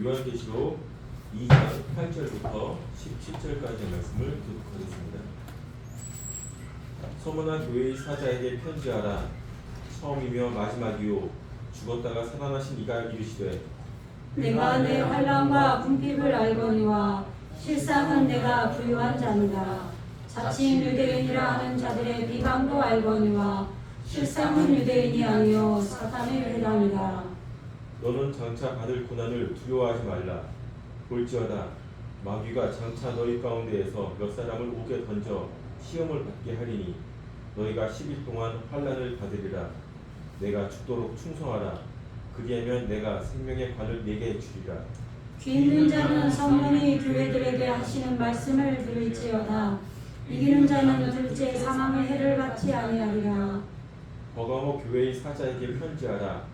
요한계시록 2장 8절부터 17절까지의 말씀을 교독하겠습니다. 서문한 교회의 사자에게 편지하라. 처음이며 마지막이요 죽었다가 살아나신 이가 이르시되 내가 내 환난과 궁핍을 알거니와 실상은 내가 부유한 자니라. 자칭 유대인이라 하는 자들의 비방도 알거니와 실상은 유대인이 아니요 사탄의 회당이라. 너는 장차 받을 고난을 두려워하지 말라. 볼지어다 마귀가 장차 너희 가운데에서 몇 사람을 옥에 던져 시험을 받게 하리니 너희가 10일 동안 환난을 받으리라. 내가 죽도록 충성하라. 그리하면 내가 생명의 관을 네게 주리라. 귀 있는 자는 성령이 교회들에게 하시는 말씀을 들을지어다. 이기는 자는 둘째 사망의 해를 받지 아니하리라. 버가모 교회의 사자에게 편지하라.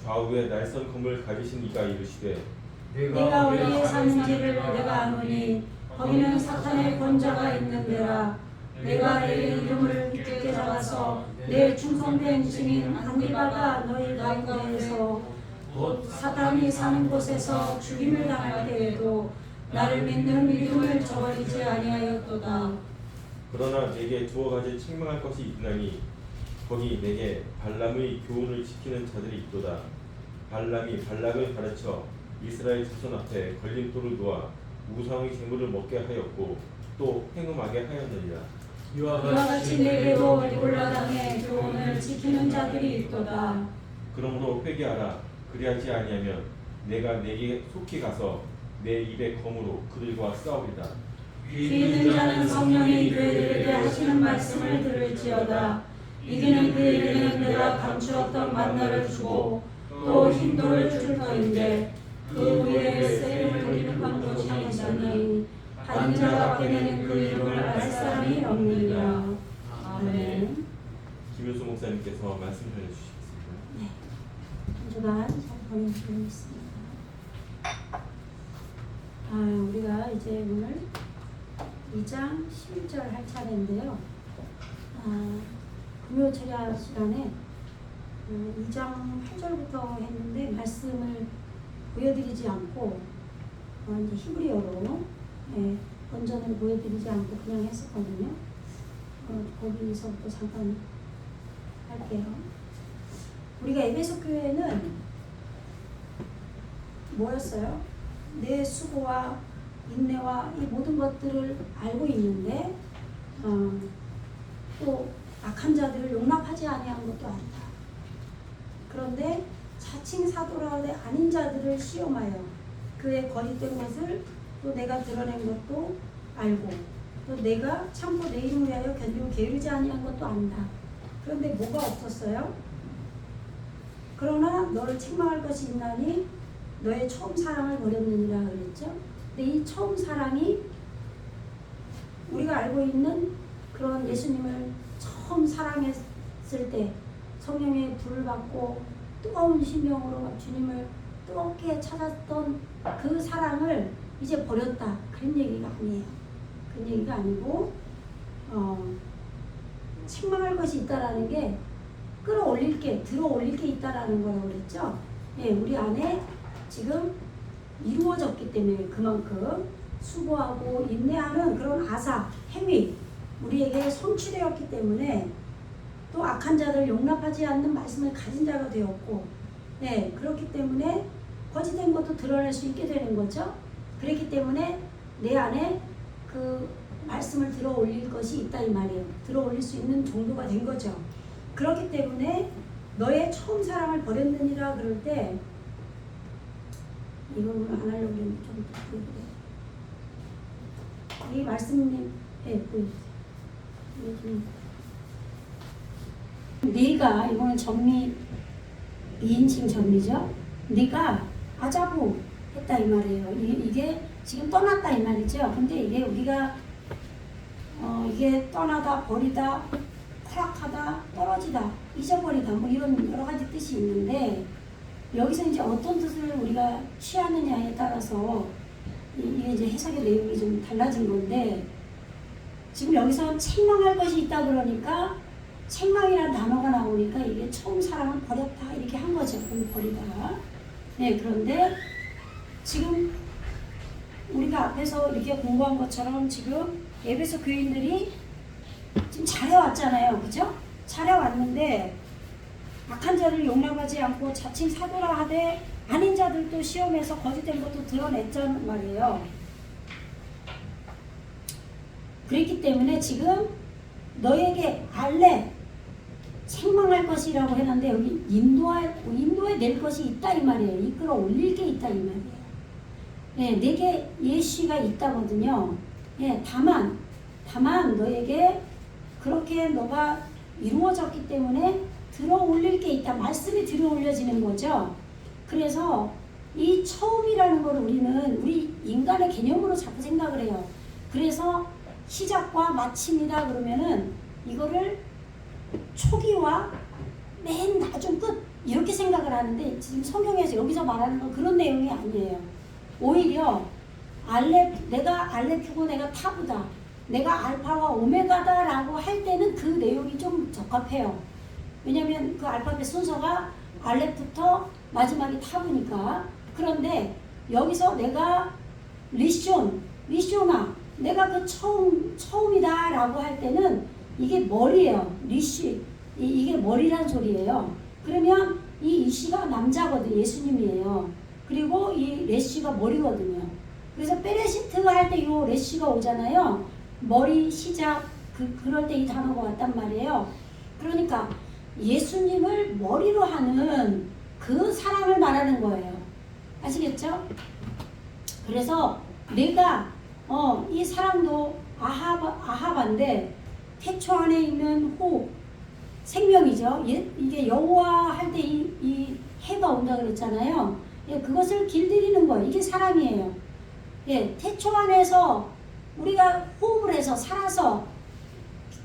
좌우에 날선 검을 가지신 이가 이르시되 내가 어디에 사는지를 내가 아노니 거기는 사탄의 권자가 있는 데라. 내가 내 이름을 굳게 잡아서 내 충성된 증인 안디바가 너희 가운데에서 곧 사탄이 사는 곳에서 죽임을 당할 때에도 나를 믿는 믿음을 저버리지 아니하였도다. 그러나 내게 두어 가지 책망할 것이 있나니 거기 내게 발람의 교훈을 지키는 자들이 있도다. 발람이 발락을 가르쳐 이스라엘 자손 앞에 걸림돌을 놓아 우상의 제물을 먹게 하였고 또 행음하게 하였느니라. 이와 같이 내게도 니골라 당의 교훈을 지키는 자들이 있도다. 그러므로 회개하라. 그리하지 아니하면 내가 내게 속히 가서 내 입의 검으로 그들과 싸우리라. 귀 있는 자는 성령이 교회들에게 하시는 말씀을 들을지어다. 이기는 그에게는 내가 감추었던 만나를 주고 또 흰돌을 줄 터인데 그 위에 쇠를 돌리는 방도시 있으니 다른 자가 빼내는 그 이름을 알 사람이 없느니라. 아멘. 김효수 목사님께서 말씀 전해주시겠습니다. 네, 한 주간 잘 보내드리겠습니다. 우리가 이제 오늘 2장 11절 할 차례인데요. 금요철야 시간에 2장 8절부터 했는데 말씀을 보여드리지 않고 이제 히브리어로 본전을 보여드리지 않고 그냥 했었거든요. 거기서부터 잠깐 할게요. 우리가 에베소 교회는 뭐였어요? 내 수고와 인내와 이 모든 것들을 알고 있는데 또 악한 자들을 용납하지 아니한 것도 아니다. 그런데 자칭 사도라 아닌 자들을 시험하여 그의 거짓된 것을 또 내가 드러낸 것도 알고 또 내가 참고 내 이름을 위하여 견디고 게으르지 아니한 것도 안다. 그런데 뭐가 없었어요? 그러나 너를 책망할 것이 있나니 너의 처음 사랑을 버렸느니라 그랬죠. 근데 이 처음 사랑이 우리가 알고 있는 그런 예수님을 처음 사랑했을 때 성령의 불을 받고 뜨거운 심령으로 주님을 뜨겁게 찾았던 그 사랑을 이제 버렸다. 그런 얘기가 아니에요. 그런 얘기가 아니고 책망할 것이 있다라는 게 끌어올릴 게, 들어올릴 게 있다라는 거라고 그랬죠. 예, 우리 안에 지금 이루어졌기 때문에 그만큼 수고하고 인내하는 그런 아사, 행위 우리에게 성취되었기 때문에 또 악한 자들 용납하지 않는 말씀을 가진 자가 되었고 그렇기 때문에 거짓된 것도 드러낼 수 있게 되는 거죠. 그렇기 때문에 내 안에 그 말씀을 들어 올릴 것이 있다 이 말이에요. 들어 올릴 수 있는 정도가 된 거죠. 그렇기 때문에 너의 처음 사랑을 버렸느니라 그럴 때 이건 안 하려고 했는데 좀 보여드려요. 이 말씀님 보여주세요. 네가 이거는 전미 2인칭 전미죠. 네가 아자부 했다 이 말이에요. 이게 지금 떠났다 이 말이죠. 근데 이게 우리가 이게 떠나다 버리다 타락하다 떨어지다 잊어버리다 뭐 이런 여러 가지 뜻이 있는데 여기서 이제 어떤 뜻을 우리가 취하느냐에 따라서 이게 이제 해석의 내용이 좀 달라진 건데 지금 여기서 책망할 것이 있다 그러니까 책망이라는 단어가 나오니까 이게 처음 사랑을 버렸다 이렇게 한 거죠. 버리다가 그런데 지금 우리가 앞에서 이렇게 공부한 것처럼 지금 에베소 교인들이 지금 잘해왔잖아요. 그죠? 잘해왔는데 악한 자를 용납하지 않고 자칭 사도라 하되 아닌 자들도 시험에서 거짓된 것도 드러냈단 말이에요. 그렇기 때문에 지금 너에게 알레 책망할 것이라고 했는데 여기 인도해 낼 것이 있다 이 말이에요. 이끌어 올릴 게 있다 이 말이에요. 예, 내게 예시가 있다거든요. 예, 다만 너에게 그렇게 너가 이루어졌기 때문에 들어 올릴 게 있다. 말씀이 들어 올려지는 거죠. 그래서 이 처음이라는 걸 우리 인간의 개념으로 자꾸 생각을 해요. 그래서 시작과 마침이다 그러면은 이거를 초기와 맨 나중 끝 이렇게 생각을 하는데 지금 성경에서 여기서 말하는 건 그런 내용이 아니에요. 오히려 내가 알레프고 내가 타부다, 내가 알파와 오메가다 라고 할 때는 그 내용이 좀 적합해요. 왜냐면 그 알파벳 순서가 알레부터 마지막이 타부니까. 그런데 여기서 내가 리쇼나 내가 그 처음이다 라고 할 때는 이게 머리예요. 이게 머리란 소리예요. 그러면 이 이씨가 남자거든. 예수님이에요. 그리고 이 레시가 머리거든요. 그래서 베레시트가 할 때 이 레시가 오잖아요. 머리 시작 그럴 때 이 단어가 왔단 말이에요. 그러니까 예수님을 머리로 하는 그 사랑을 말하는 거예요. 아시겠죠? 그래서 내가 이 사랑도 아하바인데 태초 안에 있는 호흡 생명이죠. 이게 여호와 할 때 이 해가 온다 그랬잖아요. 예, 그것을 길들이는 거예요. 이게 사랑이에요. 예, 태초 안에서 우리가 호흡을 해서 살아서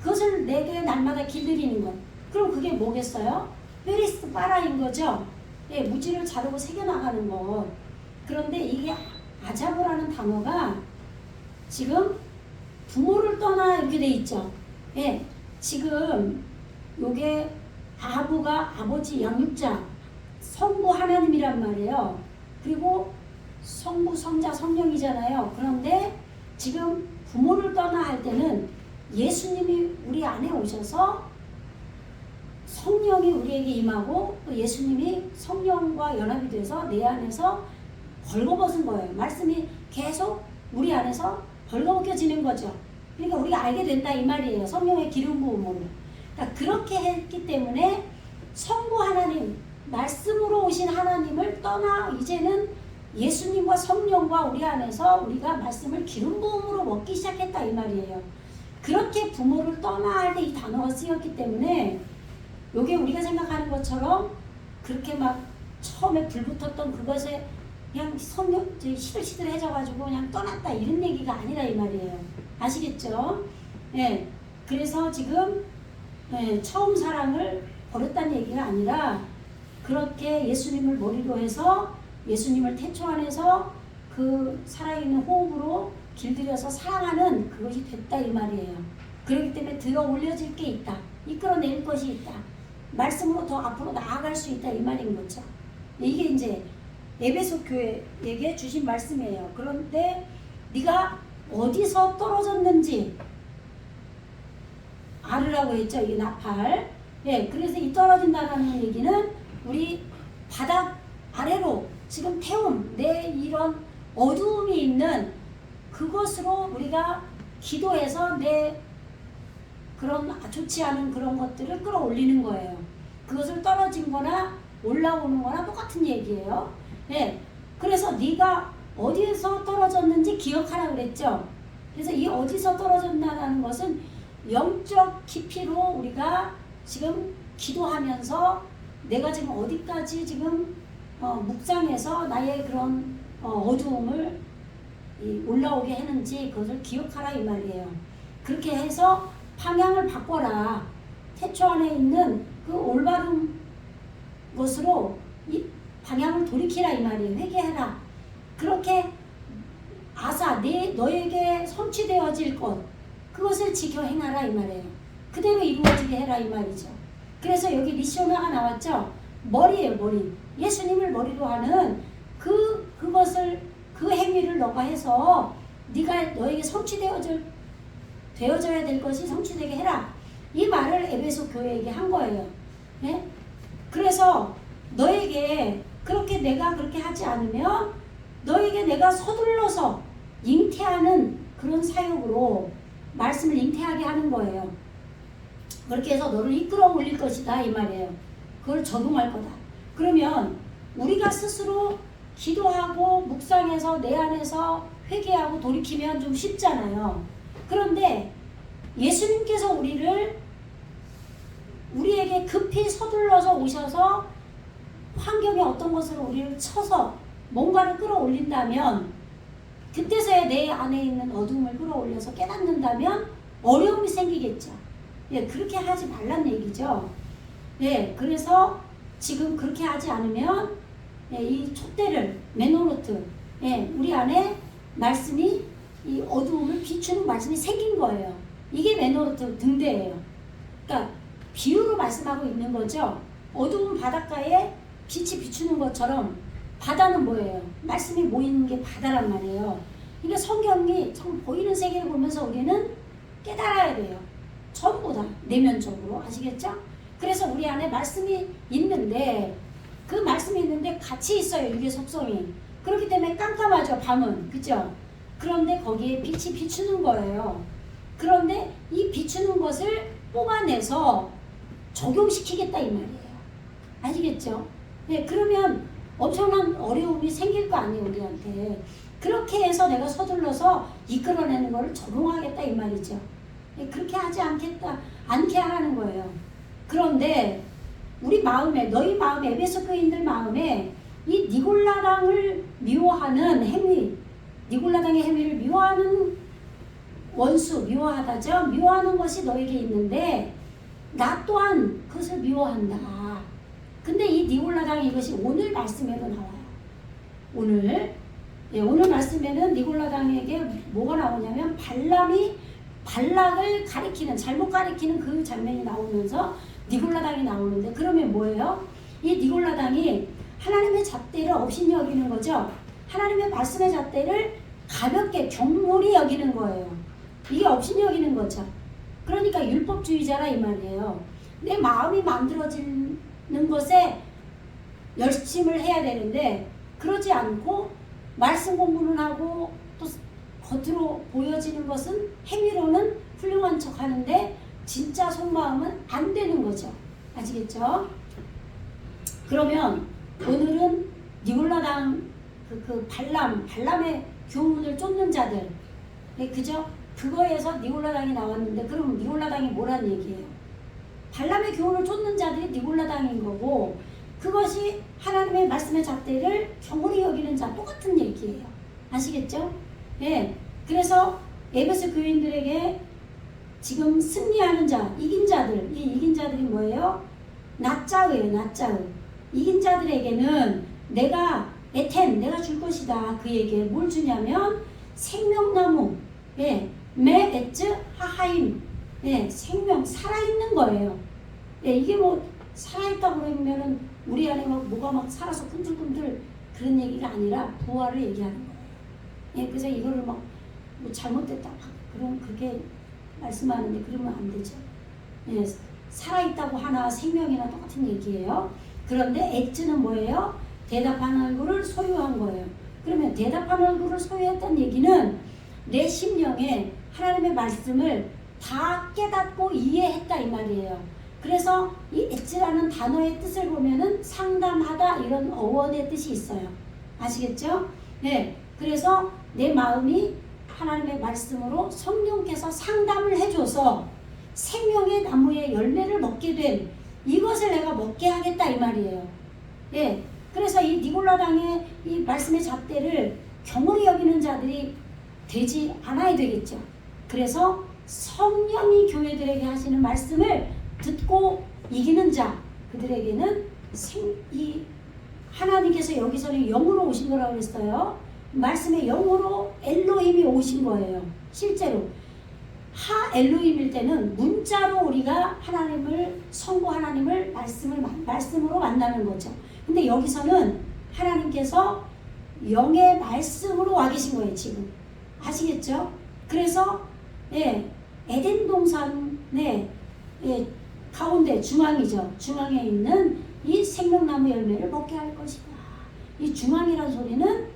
그것을 내게 날마다 길들이는 것. 그럼 그게 뭐겠어요? 페리스 파라인 거죠. 예, 무지를 자르고 새겨나가는 것. 그런데 이게 아자브라는 단어가 지금 부모를 떠나 이렇게 돼 있죠. 예, 지금 요게 아부가 아버지 양육자 성부 하나님이란 말이에요. 그리고 성부 성자 성령이잖아요. 그런데 지금 부모를 떠나 할 때는 예수님이 우리 안에 오셔서 성령이 우리에게 임하고 또 예수님이 성령과 연합이 돼서 내 안에서 벌거벗은 거예요. 말씀이 계속 우리 안에서 벌거벗겨지는 거죠. 그러니까 우리가 알게 된다 이 말이에요. 성령의 기름 부음으로. 그러니까 그렇게 했기 때문에 성부 하나님, 말씀으로 오신 하나님을 떠나 이제는 예수님과 성령과 우리 안에서 우리가 말씀을 기름 부음으로 먹기 시작했다 이 말이에요. 그렇게 부모를 떠나 할 때 이 단어가 쓰였기 때문에 요게 우리가 생각하는 것처럼 그렇게 막 처음에 불 붙었던 그것에 그냥 성령 시들시들해져가지고 그냥 떠났다 이런 얘기가 아니라 이 말이에요. 아시겠죠? 예. 그래서 지금 처음 사랑을 버렸다는 얘기가 아니라 그렇게 예수님을 머리로 해서 예수님을 태초 안에서 그 살아있는 호흡으로 길들여서 사랑하는 그것이 됐다 이 말이에요. 그렇기 때문에 들어 올려질 게 있다. 이끌어낼 것이 있다. 말씀으로 더 앞으로 나아갈 수 있다 이 말인 거죠. 이게 이제 에베소 교회에게 주신 말씀이에요. 그런데 네가 어디서 떨어졌는지 알으라고 했죠. 이게 나팔. 예, 그래서 이 떨어진다는 얘기는 우리 바닥 아래로 지금 태움, 내 이런 어두움이 있는 그것으로 우리가 기도해서 내 그런 좋지 않은 그런 것들을 끌어올리는 거예요. 그것을 떨어진 거나 올라오는 거나 똑같은 얘기예요. 예, 그래서 네가 어디에서 떨어졌는지 기억하라 그랬죠. 그래서 이 어디서 떨어졌나라는 것은 영적 깊이로 우리가 지금 기도하면서 내가 지금 어디까지 지금 묵상해서 나의 그런 어두움을 올라오게 했는지 그것을 기억하라 이 말이에요. 그렇게 해서 방향을 바꿔라. 태초 안에 있는 그 올바른 것으로 이 방향을 돌이키라 이 말이에요. 회개해라. 그렇게 너에게 성취되어질 것 그것을 지켜 행하라 이 말이에요. 그대로 이루어지게 해라 이 말이죠. 그래서 여기 리쇼나가 나왔죠. 머리예요, 머리. 예수님을 머리로 하는 그것을 그 행위를 너가 해서 네가 너에게 되어져야 될 것이 성취되게 해라. 이 말을 에베소 교회에게 한 거예요. 네? 그래서 너에게 내가 그렇게 하지 않으면 너에게 내가 서둘러서 잉태하는 그런 사역으로 말씀을 잉태하게 하는 거예요. 그렇게 해서 너를 이끌어 올릴 것이다 이 말이에요. 그걸 적용할 거다. 그러면 우리가 스스로 기도하고 묵상해서 내 안에서 회개하고 돌이키면 좀 쉽잖아요. 그런데 예수님께서 우리에게 급히 서둘러서 오셔서 환경의 어떤 것으로 우리를 쳐서 뭔가를 끌어올린다면, 그때서야 내 안에 있는 어둠을 끌어올려서 깨닫는다면 어려움이 생기겠죠. 예, 그렇게 하지 말란 얘기죠. 예, 그래서 지금 그렇게 하지 않으면 이 촛대를 메노노트, 우리 안에 말씀이 이 어두움을 비추는 말씀이 생긴 거예요. 이게 메노노트 등대예요. 그러니까 비유로 말씀하고 있는 거죠. 어두운 바닷가에 빛이 비추는 것처럼 바다는 뭐예요? 말씀이 모이는 게 바다란 말이에요. 그러니까 성경이 참 보이는 세계를 보면서 우리는 깨달아야 돼요. 전부 다 내면적으로. 아시겠죠? 그래서 우리 안에 말씀이 있는데, 그 말씀이 있는데 같이 있어요. 육의 속성이. 그렇기 때문에 깜깜하죠, 밤은. 그죠? 그런데 거기에 빛이 비추는 거예요. 그런데 이 비추는 것을 뽑아내서 적용시키겠다 이 말이에요. 아시겠죠? 네, 그러면 엄청난 어려움이 생길 거 아니에요, 우리한테. 그렇게 해서 내가 서둘러서 이끌어내는 것을 적용하겠다 이 말이죠. 네, 그렇게 하지 않게 하라는 거예요. 그런데 우리 마음에, 너희 마음에, 에베소 교인들 마음에 이 니골라당을 미워하는 행위, 니골라당의 행위를 미워하는 원수, 미워하다죠. 미워하는 것이 너에게 있는데 나 또한 그것을 미워한다. 근데 이 니골라당 이것이 오늘 말씀에도 나와요. 오늘 말씀에는 니골라당에게 뭐가 나오냐면 발람이 발락을 가리키는, 잘못 가리키는 그 장면이 나오면서 니골라당이 나오는데, 그러면 뭐예요? 이 니골라당이 하나님의 잣대를 업신이 여기는 거죠. 하나님의 말씀의 잣대를 가볍게 경홀히 여기는 거예요. 이게 업신이 여기는 거죠. 그러니까 율법주의자라 이 말이에요. 내 마음이 만들어지는 것에 열심을 해야 되는데 그러지 않고 말씀 공부는 하고 또 겉으로 보여지는 것은 행위로는 훌륭한 척 하는데 진짜 속마음은 안 되는 거죠. 아시겠죠? 그러면 오늘은 니골라당 발람의 교훈을 쫓는 자들, 그죠? 그거에서 니골라당이 나왔는데, 그럼 니골라당이 뭐란 얘기예요? 발람의 교훈을 쫓는 자들이 니골라당인 거고, 그것이 하나님의 말씀의 잣대를 경홀히 여기는 자, 똑같은 얘기예요. 아시겠죠? 예. 그래서 에베소 교인들에게 지금 승리하는 자, 이긴 자들, 이 이긴 자들이 뭐예요? 낫자의예요, 낫자의. 이긴 자들에게는 내가 줄 것이다. 그에게 뭘 주냐면 생명나무, 메 에츠 하하임, 생명, 살아있는 거예요. 이게 뭐 살아있다 그러면은 우리 안에 뭐가 살아서 꿈틀꿈틀 그런 얘기가 아니라 부활을 얘기하는 거예요. 그래서 이거를 뭐 잘못됐다 그렇게 말씀하는데 그러면 안 되죠. 살아있다고 하나 생명이나 똑같은 얘기예요. 그런데 엣즈는 뭐예요? 대답하는 얼굴을 소유한 거예요. 그러면 대답하는 얼굴을 소유했다는 얘기는 내 심령에 하나님의 말씀을 다 깨닫고 이해했다 이 말이에요. 그래서 이 엣즈라는 단어의 뜻을 보면은 상담하다 이런 어원의 뜻이 있어요. 아시겠죠? 그래서 내 마음이 하나님의 말씀으로 성령께서 상담을 해줘서 생명의 나무의 열매를 먹게 된 이것을 내가 먹게 하겠다 이 말이에요. 그래서 이 니골라당의 이 말씀의 잣대를 경홀히 여기는 자들이 되지 않아야 되겠죠. 그래서 성령이 교회들에게 하시는 말씀을 듣고 이기는 자, 그들에게는 이 하나님께서 여기서는 영으로 오신 거라고 그랬어요. 말씀의 영으로 엘로힘이 오신 거예요. 실제로 하 엘로힘일 때는 문자로 우리가 하나님을, 성부 하나님을 말씀으로 만나는 거죠. 근데 여기서는 하나님께서 영의 말씀으로 와 계신 거예요, 지금. 아시겠죠? 그래서, 예, 에덴 동산의 예, 가운데 중앙이죠. 중앙에 있는 이 생명나무 열매를 먹게 할 것이다. 이 중앙이라는 소리는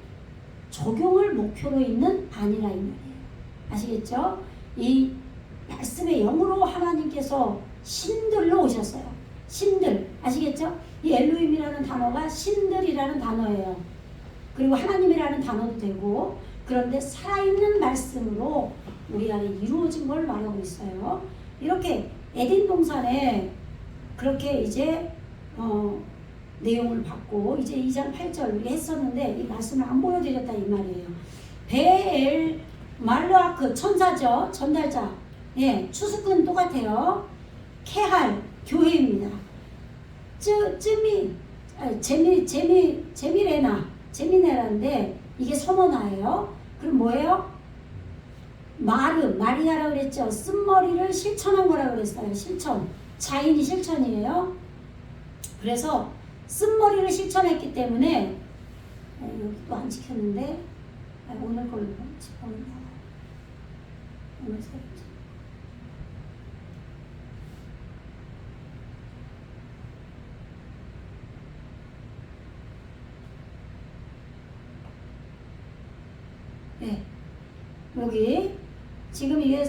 적용을 목표로 있는 안이라 이 말이에요. 아시겠죠? 이 말씀의 영으로 하나님께서 신들로 오셨어요. 신들. 아시겠죠? 이 엘로힘이라는 단어가 신들이라는 단어예요. 그리고 하나님이라는 단어도 되고, 그런데 살아있는 말씀으로 우리 안에 이루어진 걸 말하고 있어요. 이렇게 에덴 동산에 그렇게 이제 내용을 받고 이제 2장 8절 우리 했었는데 이 말씀을 안 보여드렸다 이 말이에요. 베엘 말르아크 천사죠. 전달자. 예, 추수꾼 똑같아요. 케할 교회입니다. 제미레나인데 이게 서머나예요. 그럼 뭐예요? 마리아라고 그랬죠. 쓴머리를 실천한 거라고 그랬어요. 실천. 자인이 실천이에요. 그래서 쓴머리를 실천했기 때문에 여기도 안 지켰는데 오늘 걸로 짚어본다. 오늘 세 번째. 네. 여기 지금 이게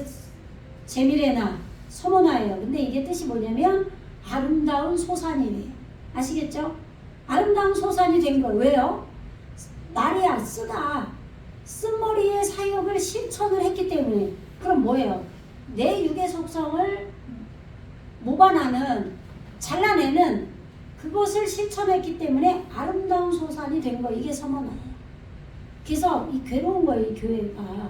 제미레나 소모나예요. 근데 이게 뜻이 뭐냐면 아름다운 소산이래요. 아시겠죠? 아름다운 소산이 된 거예요. 왜요? 마리아 쓴머리의 사역을 실천을 했기 때문에. 그럼 뭐예요? 내 육의 속성을 모반하는 잘라내는 그것을 실천했기 때문에 아름다운 소산이 된 거. 이게 서머나예요. 그래서 이 괴로운 거예요. 이 교회가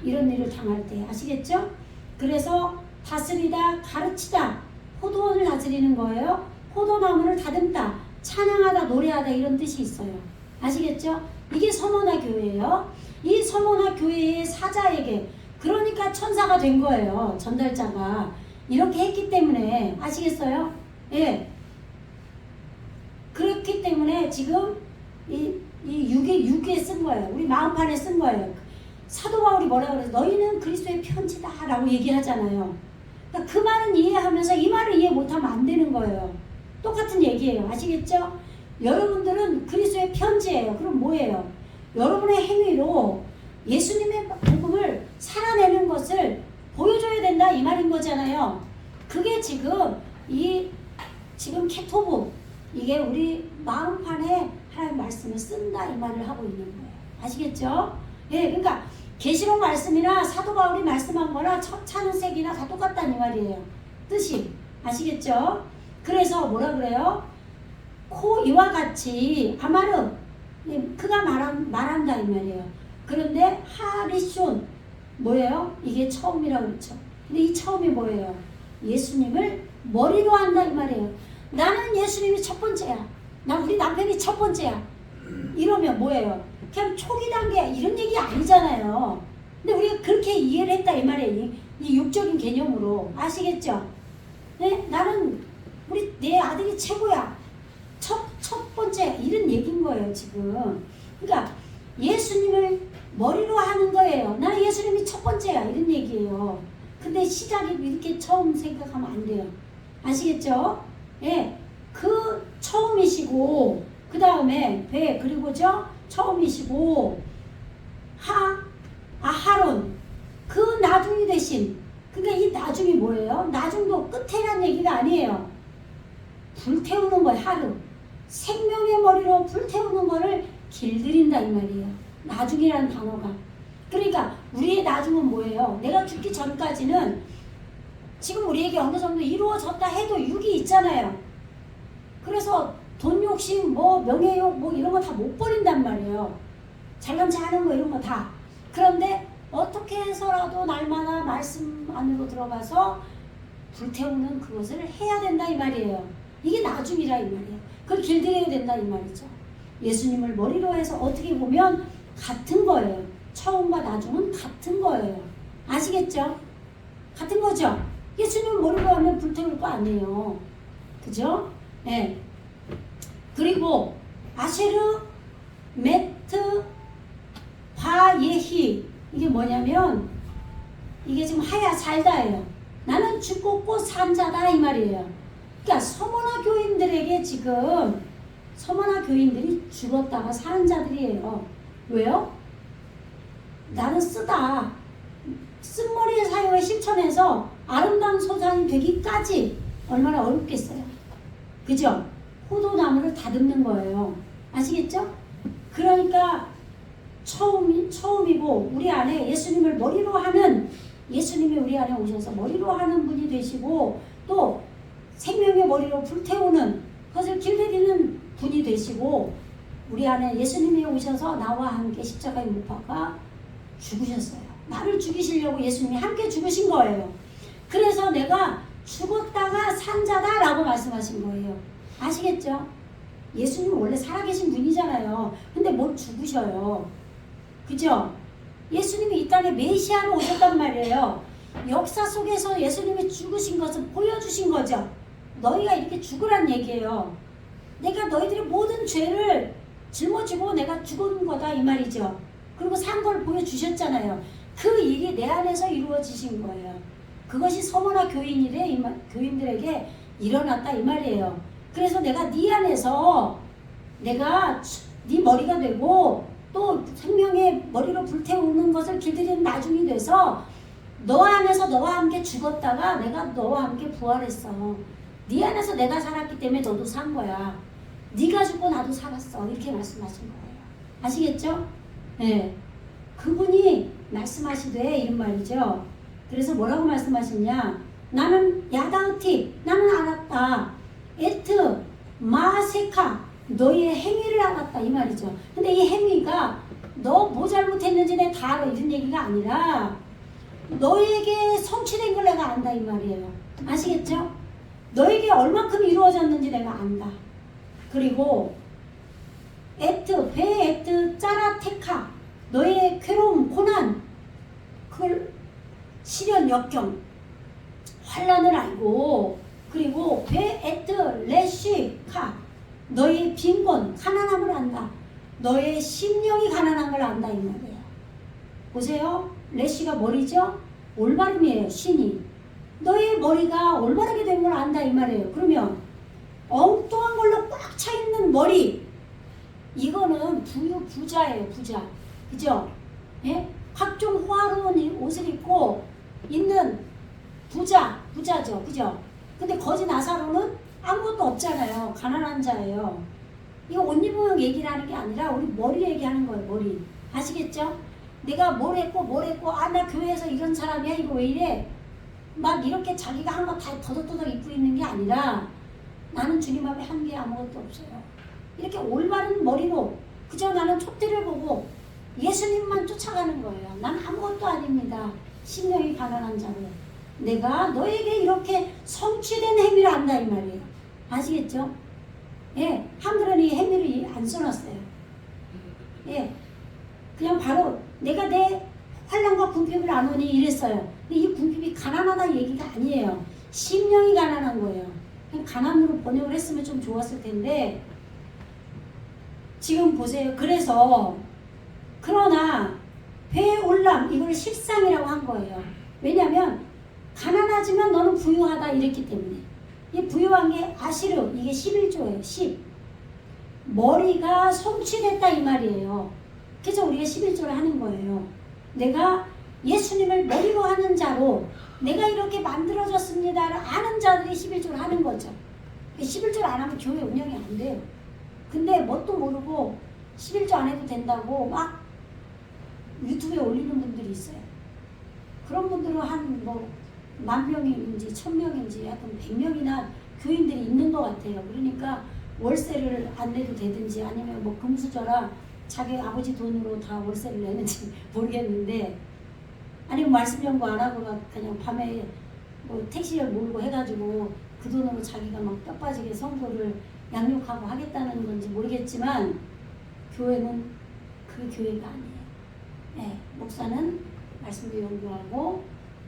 이런 일을 당할 때. 아시겠죠? 그래서 다스리다, 가르치다, 포도원을 다스리는 거예요. 포도나무를 다듬다, 찬양하다, 노래하다 이런 뜻이 있어요. 아시겠죠? 이게 서머나 교회예요. 이 서머나 교회의 사자에게 그러니까 천사가 된 거예요. 전달자가 이렇게 했기 때문에. 아시겠어요? 예. 그렇기 때문에 지금 이 6에 쓴 거예요. 우리 마음판에 쓴 거예요. 사도 바울이 뭐라고 그래서 너희는 그리스도의 편지다 라고 얘기하잖아요. 그러니까 그 말은 이해하면서 이 말을 이해 못하면 안 되는 거예요. 똑같은 얘기예요. 아시겠죠? 여러분들은 그리스도의 편지예요. 그럼 뭐예요? 여러분의 행위로 예수님의 복음을 살아내는 것을 보여줘야 된다 이 말인 거잖아요. 그게 지금 지금 케토브 이게 우리 마음판에 하나님 말씀을 쓴다 이 말을 하고 있는 거예요. 아시겠죠? 예, 그러니까 계시록 말씀이나 사도 바울이 말씀한 거나 차는색이나 다 똑같다는 이 말이에요. 뜻이. 아시겠죠? 그래서 뭐라 그래요? 이와 같이 아마르 그가 말한다 이 말이에요. 그런데 하리숀 뭐예요? 이게 처음이라고 그랬죠. 근데 이 처음이 뭐예요? 예수님을 머리로 한다 이 말이에요. 나는 예수님이 첫 번째야. 우리 남편이 첫 번째야. 이러면 뭐예요? 그냥 초기 단계 이런 얘기 아니잖아요. 근데 우리가 그렇게 이해를 했다 이 말이에요. 이 육적인 개념으로. 아시겠죠? 네? 나는 내 아들이 최고야. 첫 번째 이런 얘기인 거예요 지금. 그러니까 예수님을 머리로 하는 거예요. 나는 예수님이 첫 번째야 이런 얘기예요. 근데 시작이 이렇게 처음 생각하면 안 돼요. 아시겠죠? 예, 그 처음이시고 그 다음에 그리고죠 처음이시고 아하론 그 나중이 되신. 그러니까 이 나중이 뭐예요? 나중도 끝에란 얘기가 아니에요. 불태우는 거예요. 하루 생명의 머리로 불태우는 거를 길들인다 이 말이에요. 나중이라는 단어가. 그러니까 우리의 나중은 뭐예요? 내가 죽기 전까지는 지금 우리에게 어느 정도 이루어졌다 해도 육이 있잖아요. 그래서 돈 욕심, 명예욕, 이런 거 다 못 버린단 말이에요. 잘난체 하는 거 이런 거 다. 그런데 어떻게 해서라도 날마다 말씀 안으로 들어가서 불태우는 그것을 해야 된다 이 말이에요. 이게 나중이라 이 말이에요. 그걸 길들여야 된다 이 말이죠. 예수님을 머리로 해서 어떻게 보면 같은 거예요. 처음과 나중은 같은 거예요. 아시겠죠? 같은 거죠? 예수님을 머리로 하면 불태울 거 아니에요. 그죠? 네. 그리고 아쉐르, 메트, 히 이게 뭐냐면 이게 지금 하야 살다예요. 나는 죽고 산 자다 이 말이에요. 그러니까 서머나 교인들에게 지금 서머나 교인들이 죽었다가 사는 자들이에요. 왜요? 나는 쓰다. 쓴머리의 사용을 실천해서 아름다운 소산이 되기까지 얼마나 어렵겠어요. 그죠? 포도나무를 다듬는 거예요. 아시겠죠? 그러니까 처음이고 우리 안에 예수님을 머리로 하는 예수님이 우리 안에 오셔서 머리로 하는 분이 되시고 또 생명의 머리로 불태우는 그것을 길들이는 분이 되시고 우리 안에 예수님이 오셔서 나와 함께 십자가에 못 박아 죽으셨어요. 나를 죽이시려고 예수님이 함께 죽으신 거예요. 그래서 내가 죽었다가 산 자다라고 말씀하신 거예요. 아시겠죠? 예수님은 원래 살아계신 분이잖아요. 근데 뭘 죽으셔요. 그죠? 예수님이 이 땅에 메시아로 오셨단 말이에요. 역사 속에서 예수님이 죽으신 것을 보여주신 거죠. 너희가 이렇게 죽으란 얘기예요. 내가 너희들의 모든 죄를 짊어지고 내가 죽은 거다 이 말이죠. 그리고 산 걸 보여주셨잖아요. 그 일이 내 안에서 이루어지신 거예요. 그것이 서머나 교인들에게 일어났다 이 말이에요. 그래서 내가 네 안에서 내가 네 머리가 되고 또 생명의 머리로 불태우는 것을 길들이는 나중이 돼서 너 안에서 너와 함께 죽었다가 내가 너와 함께 부활했어. 네 안에서 내가 살았기 때문에 너도 산 거야. 네가 죽고 나도 살았어. 이렇게 말씀하신 거예요. 아시겠죠? 네. 그분이 말씀하시되 이런 말이죠. 그래서 뭐라고 말씀하시냐? 나는 야다우티 나는 알았다. 에트 마세카 너희의 행위를 알았다 이 말이죠. 근데 이 행위가 너 뭐 잘못했는지 내가 다 알아 이런 얘기가 아니라 너에게 성취된 걸 내가 안다 이 말이에요. 아시겠죠? 너에게 얼만큼 이루어졌는지 내가 안다. 그리고 에트 짜라테카 너의 괴로움 고난 그걸 시련 역경 환난을 알고 그리고 에트 레시카 너의 빈곤 가난함을 안다. 너의 심령이 가난한 걸 안다 이 말이에요. 보세요. 레시가 머리죠? 올바름이에요. 신이. 너의 머리가 올바르게 된 걸 안다 이 말이에요. 그러면 엉뚱한 걸로 꽉 차 있는 머리 이거는 부자예요. 부자. 그죠? 예? 각종 호화로운 옷을 입고 있는 부자죠. 그죠? 근데 거지 나사로는 아무것도 없잖아요. 가난한 자예요. 이거 옷 입으면 얘기를 하는 게 아니라 우리 머리 얘기하는 거예요. 머리. 아시겠죠? 내가 뭘 했고 아 나 교회에서 이런 사람이야 이거 왜 이래? 막 이렇게 자기가 한 거 다 더덕더덕 입고 있는 게 아니라 나는 주님 앞에 한 게 아무것도 없어요. 이렇게 올바른 머리로 그저 나는 촛대를 보고 예수님만 쫓아가는 거예요. 난 아무것도 아닙니다. 심령이 가난한 자로 내가 너에게 이렇게 성취된 행위를 안다 이 말이에요. 아시겠죠? 예, 한글은 이 행위를 안 써놨어요. 예, 그냥 바로 내가 내 환난과 궁핍을 안 오니 이랬어요. 근데 이 궁핍이 가난하다 얘기가 아니에요. 심령이 가난한 거예요. 그냥 가난으로 번역을 했으면 좀 좋았을 텐데 지금 보세요. 그래서 그러나 배에 올람 이걸 십상이라고 한 거예요. 왜냐하면 가난하지만 너는 부유하다 이랬기 때문에 이 부유한 게 아시르 이게 11조예요. 10 머리가 성취됐다 이 말이에요. 그래서 우리가 11조를 하는 거예요. 내가 예수님을 머리로 하는 자로 내가 이렇게 만들어졌습니다를 아는 자들이 11조를 하는 거죠. 11조를 안 하면 교회 운영이 안 돼요. 근데 뭣도 모르고 11조 안 해도 된다고 막 유튜브에 올리는 분들이 있어요. 그런 분들은 한 뭐 10,000명인지 1,000명인지 약간 100명이나 교인들이 있는 것 같아요. 그러니까 월세를 안 내도 되든지 아니면 뭐 금수저라 자기 아버지 돈으로 다 월세를 내는지 모르겠는데 아니면 말씀 연구 안 하고 막 그냥 밤에 뭐 택시를 몰고 해가지고 그 돈으로 자기가 막 뼈 빠지게 성도를 양육하고 하겠다는 건지 모르겠지만 교회는 그 교회가 아니에요. 네, 목사는 말씀도 연구하고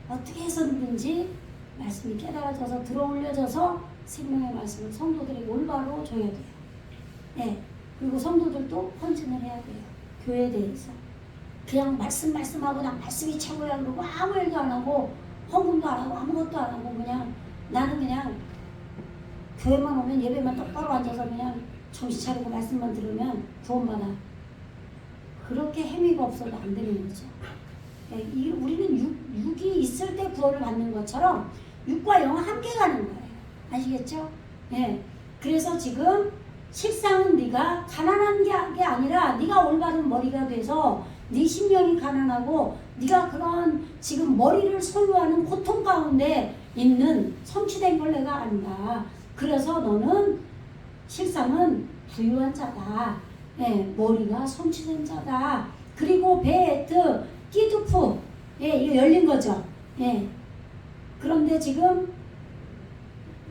어떻게 해서든지 말씀이 깨달아져서 들어올려져서 생명의 말씀을 성도들에게 올바로 줘야 돼요. 네, 그리고 성도들도 헌신을 해야 돼요. 교회에 대해서. 그냥 말씀하고 난 말씀이 최고야 그러고 아무 일도 안 하고 헌금도 안 하고 아무것도 안 하고 그냥 나는 그냥 교회만 오면 예배만 똑바로 앉아서 그냥 정신 차리고 말씀만 들으면 구원받아. 그렇게 행위가 없어도 안 되는 거죠. 우리는 육이 있을 때 구원을 받는 것처럼 육과 영은 함께 가는 거예요. 아시겠죠? 예. 그래서 지금 실상은 네가 가난한 게 아니라 네가 올바른 머리가 돼서 네 심령이 가난하고 네가 그런 지금 머리를 소유하는 고통 가운데 있는 성취된 걸 내가 안다. 그래서 너는 실상은 부유한 자다. 예, 머리가 성취된 자다. 그리고 베에트 끼두프, 예, 이거 열린 거죠. 예. 그런데 지금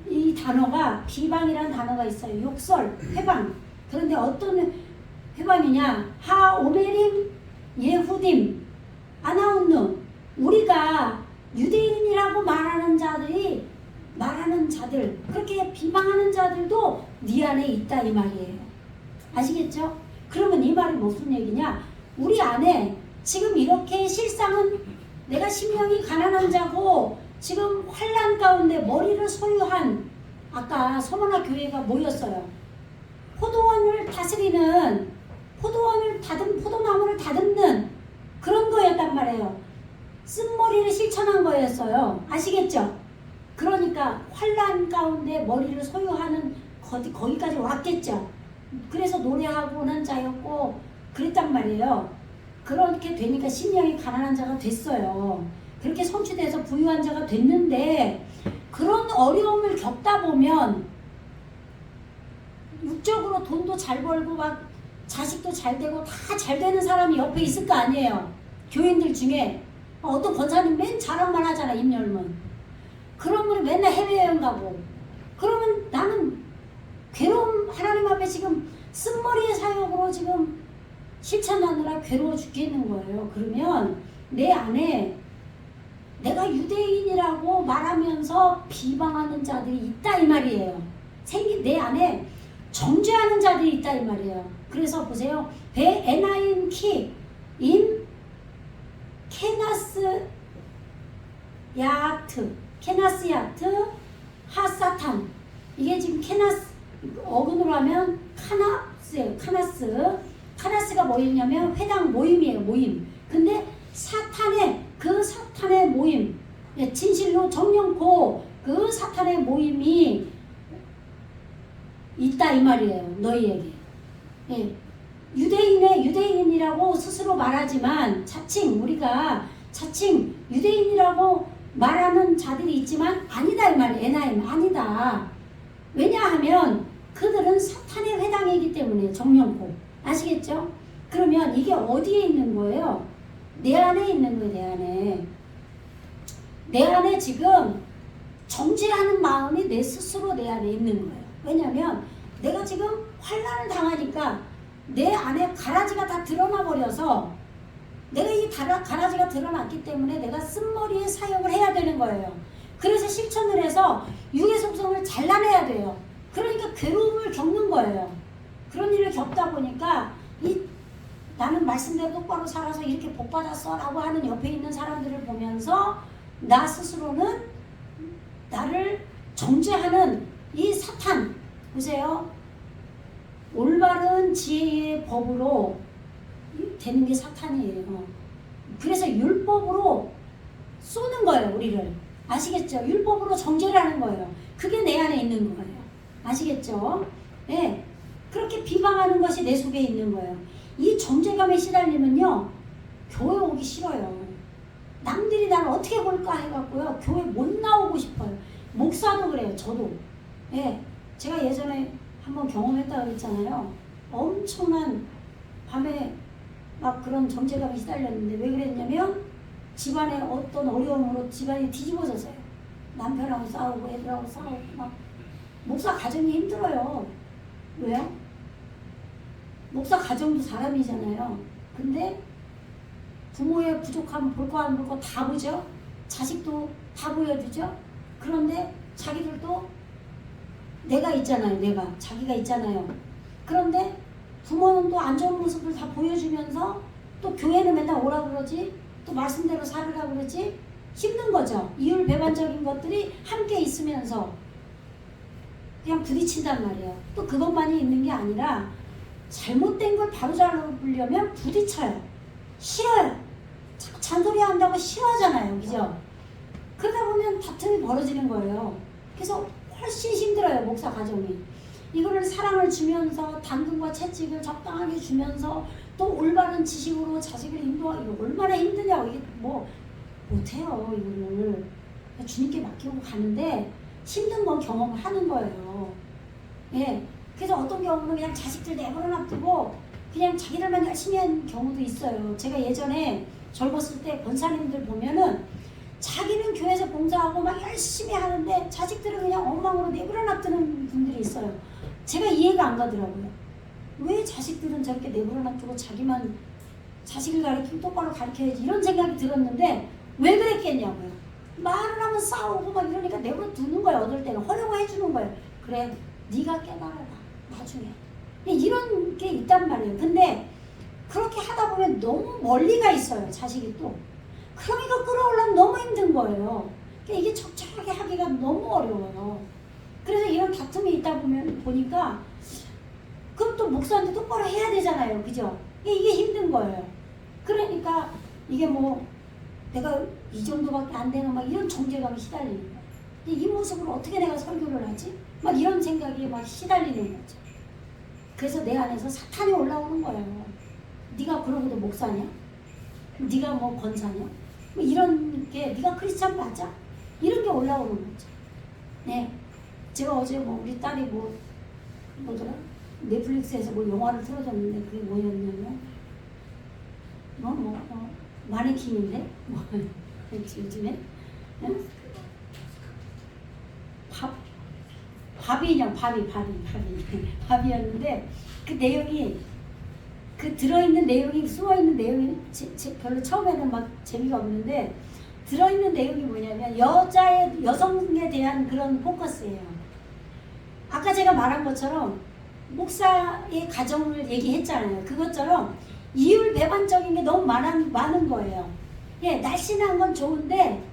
이 단어가 비방이라는 단어가 있어요. 욕설, 회방. 그런데 어떤 회방이냐? 하오메림 예후딤 아나운누. 우리가 유대인이라고 말하는 자들 그렇게 비방하는 자들도 네 안에 있다 이 말이에요. 아시겠죠? 그러면 이 말이 무슨 얘기냐? 우리 안에 지금 이렇게 실상은 내가 심령이 가난한 자고 지금 환난 가운데 머리를 소유한 아까 서머나 교회가 모였어요. 포도원을 다스리는 포도나무를 다듬는 그런 거였단 말이에요. 쓴머리를 실천한 거였어요. 아시겠죠? 그러니까 환난 가운데 머리를 소유하는 거기까지 왔겠죠. 그래서 노래하고 오는 자였고 그랬단 말이에요. 그렇게 되니까 심령이 가난한 자가 됐어요. 그렇게 성취돼서 부유한 자가 됐는데 그런 어려움을 겪다 보면 육적으로 돈도 잘 벌고 막 자식도 잘 되고 다 잘 되는 사람이 옆에 있을 거 아니에요. 교인들 중에 어떤 권사님 맨 자랑만 하잖아. 입 열면. 그런 분이 맨날 해외여행 가고 그러면 나는 괴로움 하나님 앞에 지금 쓴머리의 사역으로 지금 실천하느라 괴로워 죽겠는 거예요. 그러면 내 안에 내가 유대인이라고 말하면서 비방하는 자들이 있다 이 말이에요. 내 안에 정죄하는 자들이 있다 이 말이에요. 그래서 보세요. 베에나임 키 임 케나스 야트 하사탄. 이게 지금 케나스 어근으로 하면 카나스예요. 카나스가 뭐였냐면 회당 모임이에요. 모임. 근데 사탄의 모임, 진실로 정령코 그 사탄의 모임이 있다 이 말이에요. 너희에게. 예. 유대인이라고 스스로 말하지만 우리가 자칭 유대인이라고 말하는 자들이 있지만 아니다 이 말이에요. 에나임 아니다. 왜냐하면 그들은 사탄의 회당이기 때문에 정령코. 아시겠죠? 그러면 이게 어디에 있는 거예요? 내 안에 있는 거예요. 내 안에 지금 정죄하는 마음이 내 스스로 내 안에 있는 거예요. 왜냐하면 내가 지금 환난을 당하니까 내 안에 가라지가 다 드러나 버려서 내가 이 가라지가 드러났기 때문에 내가 쓴머리에 사역을 해야 되는 거예요. 그래서 실천을 해서 육의 속성을 잘라내야 돼요. 그러니까 괴로움을 겪는 거예요. 그런 일을 겪다 보니까 나는 말씀대로 똑바로 살아서 이렇게 복받았어 라고 하는 옆에 있는 사람들을 보면서 나 스스로는 나를 정죄하는 이 사탄 보세요. 올바른 지혜의 법으로 되는 게 사탄이에요. 그래서 율법으로 쏘는 거예요. 우리를. 아시겠죠? 율법으로 정죄를 하는 거예요. 그게 내 안에 있는 거예요. 아시겠죠? 네. 그렇게 비방하는 것이 내 속에 있는 거예요. 이 정죄감에 시달리면요 교회 오기 싫어요. 남들이 나를 어떻게 볼까 해갖고요 교회 못 나오고 싶어요. 목사도 그래요. 저도. 예, 제가 예전에 한번 경험했다고 그랬잖아요. 엄청난 밤에 막 그런 정죄감에 시달렸는데 왜 그랬냐면 집안에 어떤 어려움으로 집안이 뒤집어졌어요. 남편하고 싸우고 애들하고 싸우고 막 목사 가정이 힘들어요. 왜요? 목사 가정도 사람이잖아요. 근데 부모의 부족함 볼 거 안 볼 거 다 보죠. 자식도 다 보여주죠. 그런데 자기들도 내가 있잖아요. 자기가 있잖아요. 그런데 부모는 또 안 좋은 모습을 다 보여주면서 또 교회는 맨날 오라 그러지? 또 말씀대로 살으라 그러지? 힘든 거죠. 이율배반적인 것들이 함께 있으면서 그냥 부딪힌단 말이에요. 또 그것만이 있는 게 아니라 잘못된 걸 바로잡으려면 부딪혀요. 싫어요. 자꾸 잔소리 한다고 싫어하잖아요. 그죠? 그러다 보면 다툼이 벌어지는 거예요. 그래서 훨씬 힘들어요. 목사 가정이. 이거를 사랑을 주면서 당근과 채찍을 적당하게 주면서 또 올바른 지식으로 자식을 인도하기 이거 얼마나 힘드냐고. 이게 뭐 못해요. 이거를 주님께 맡기고 가는데 힘든 건 경험을 하는 거예요. 예. 그래서 어떤 경우는 그냥 자식들 내버려 놔두고 그냥 자기들만 열심히 한 경우도 있어요. 제가 예전에 젊었을 때 권사님들 보면은 자기는 교회에서 봉사하고 막 열심히 하는데 자식들은 그냥 엉망으로 내버려 놔두는 분들이 있어요. 제가 이해가 안 가더라고요. 왜 자식들은 저렇게 내버려 놔두고 자기만 자식을 가르치고 똑바로 가르쳐야지 이런 생각이 들었는데 왜 그랬겠냐고요. 말을 하면 싸우고 막 이러니까 내버려 두는 거예요. 어떨 때는 허용해 주는 거예요. 그래 네가 깨달아라 나중에. 이런 게 있단 말이에요. 근데 그렇게 하다 보면 너무 멀리 가 있어요. 자식이 또. 그러니까 끌어올라면 너무 힘든 거예요. 그러니까 이게 적절하게 하기가 너무 어려워요. 그래서 이런 다툼이 있다 보니까 그럼 또 목사한테 똑바로 해야 되잖아요. 그죠? 이게 힘든 거예요. 그러니까 이게 뭐 내가 이 정도밖에 안 되는 막 이런 정죄감이 시달리는 거예요. 이 모습으로 어떻게 내가 설교를 하지? 막 이런 생각이 막 시달리는 거죠. 그래서 내 안에서 사탄이 올라오는 거예요. 네가 그러고도 목사냐? 네가 뭐 권사냐? 뭐 이런 게 네가 크리스찬 맞아? 이런 게 올라오는 거죠. 네, 제가 어제 뭐 우리 딸이 뭐더라? 넷플릭스에서 뭐 영화를 틀어줬는데 그게 뭐였냐면 마네킹인데 뭐 요즘에 응? 밥이었는데 그 내용이 그 들어있는 내용이 숨어있는 내용이 별로 처음에는 막 재미가 없는데 들어있는 내용이 뭐냐면 여성에 대한 그런 포커스예요. 아까 제가 말한 것처럼 목사의 가정을 얘기했잖아요. 그것처럼 이율배반적인 게 너무 많은 거예요. 예, 날씬한 건 좋은데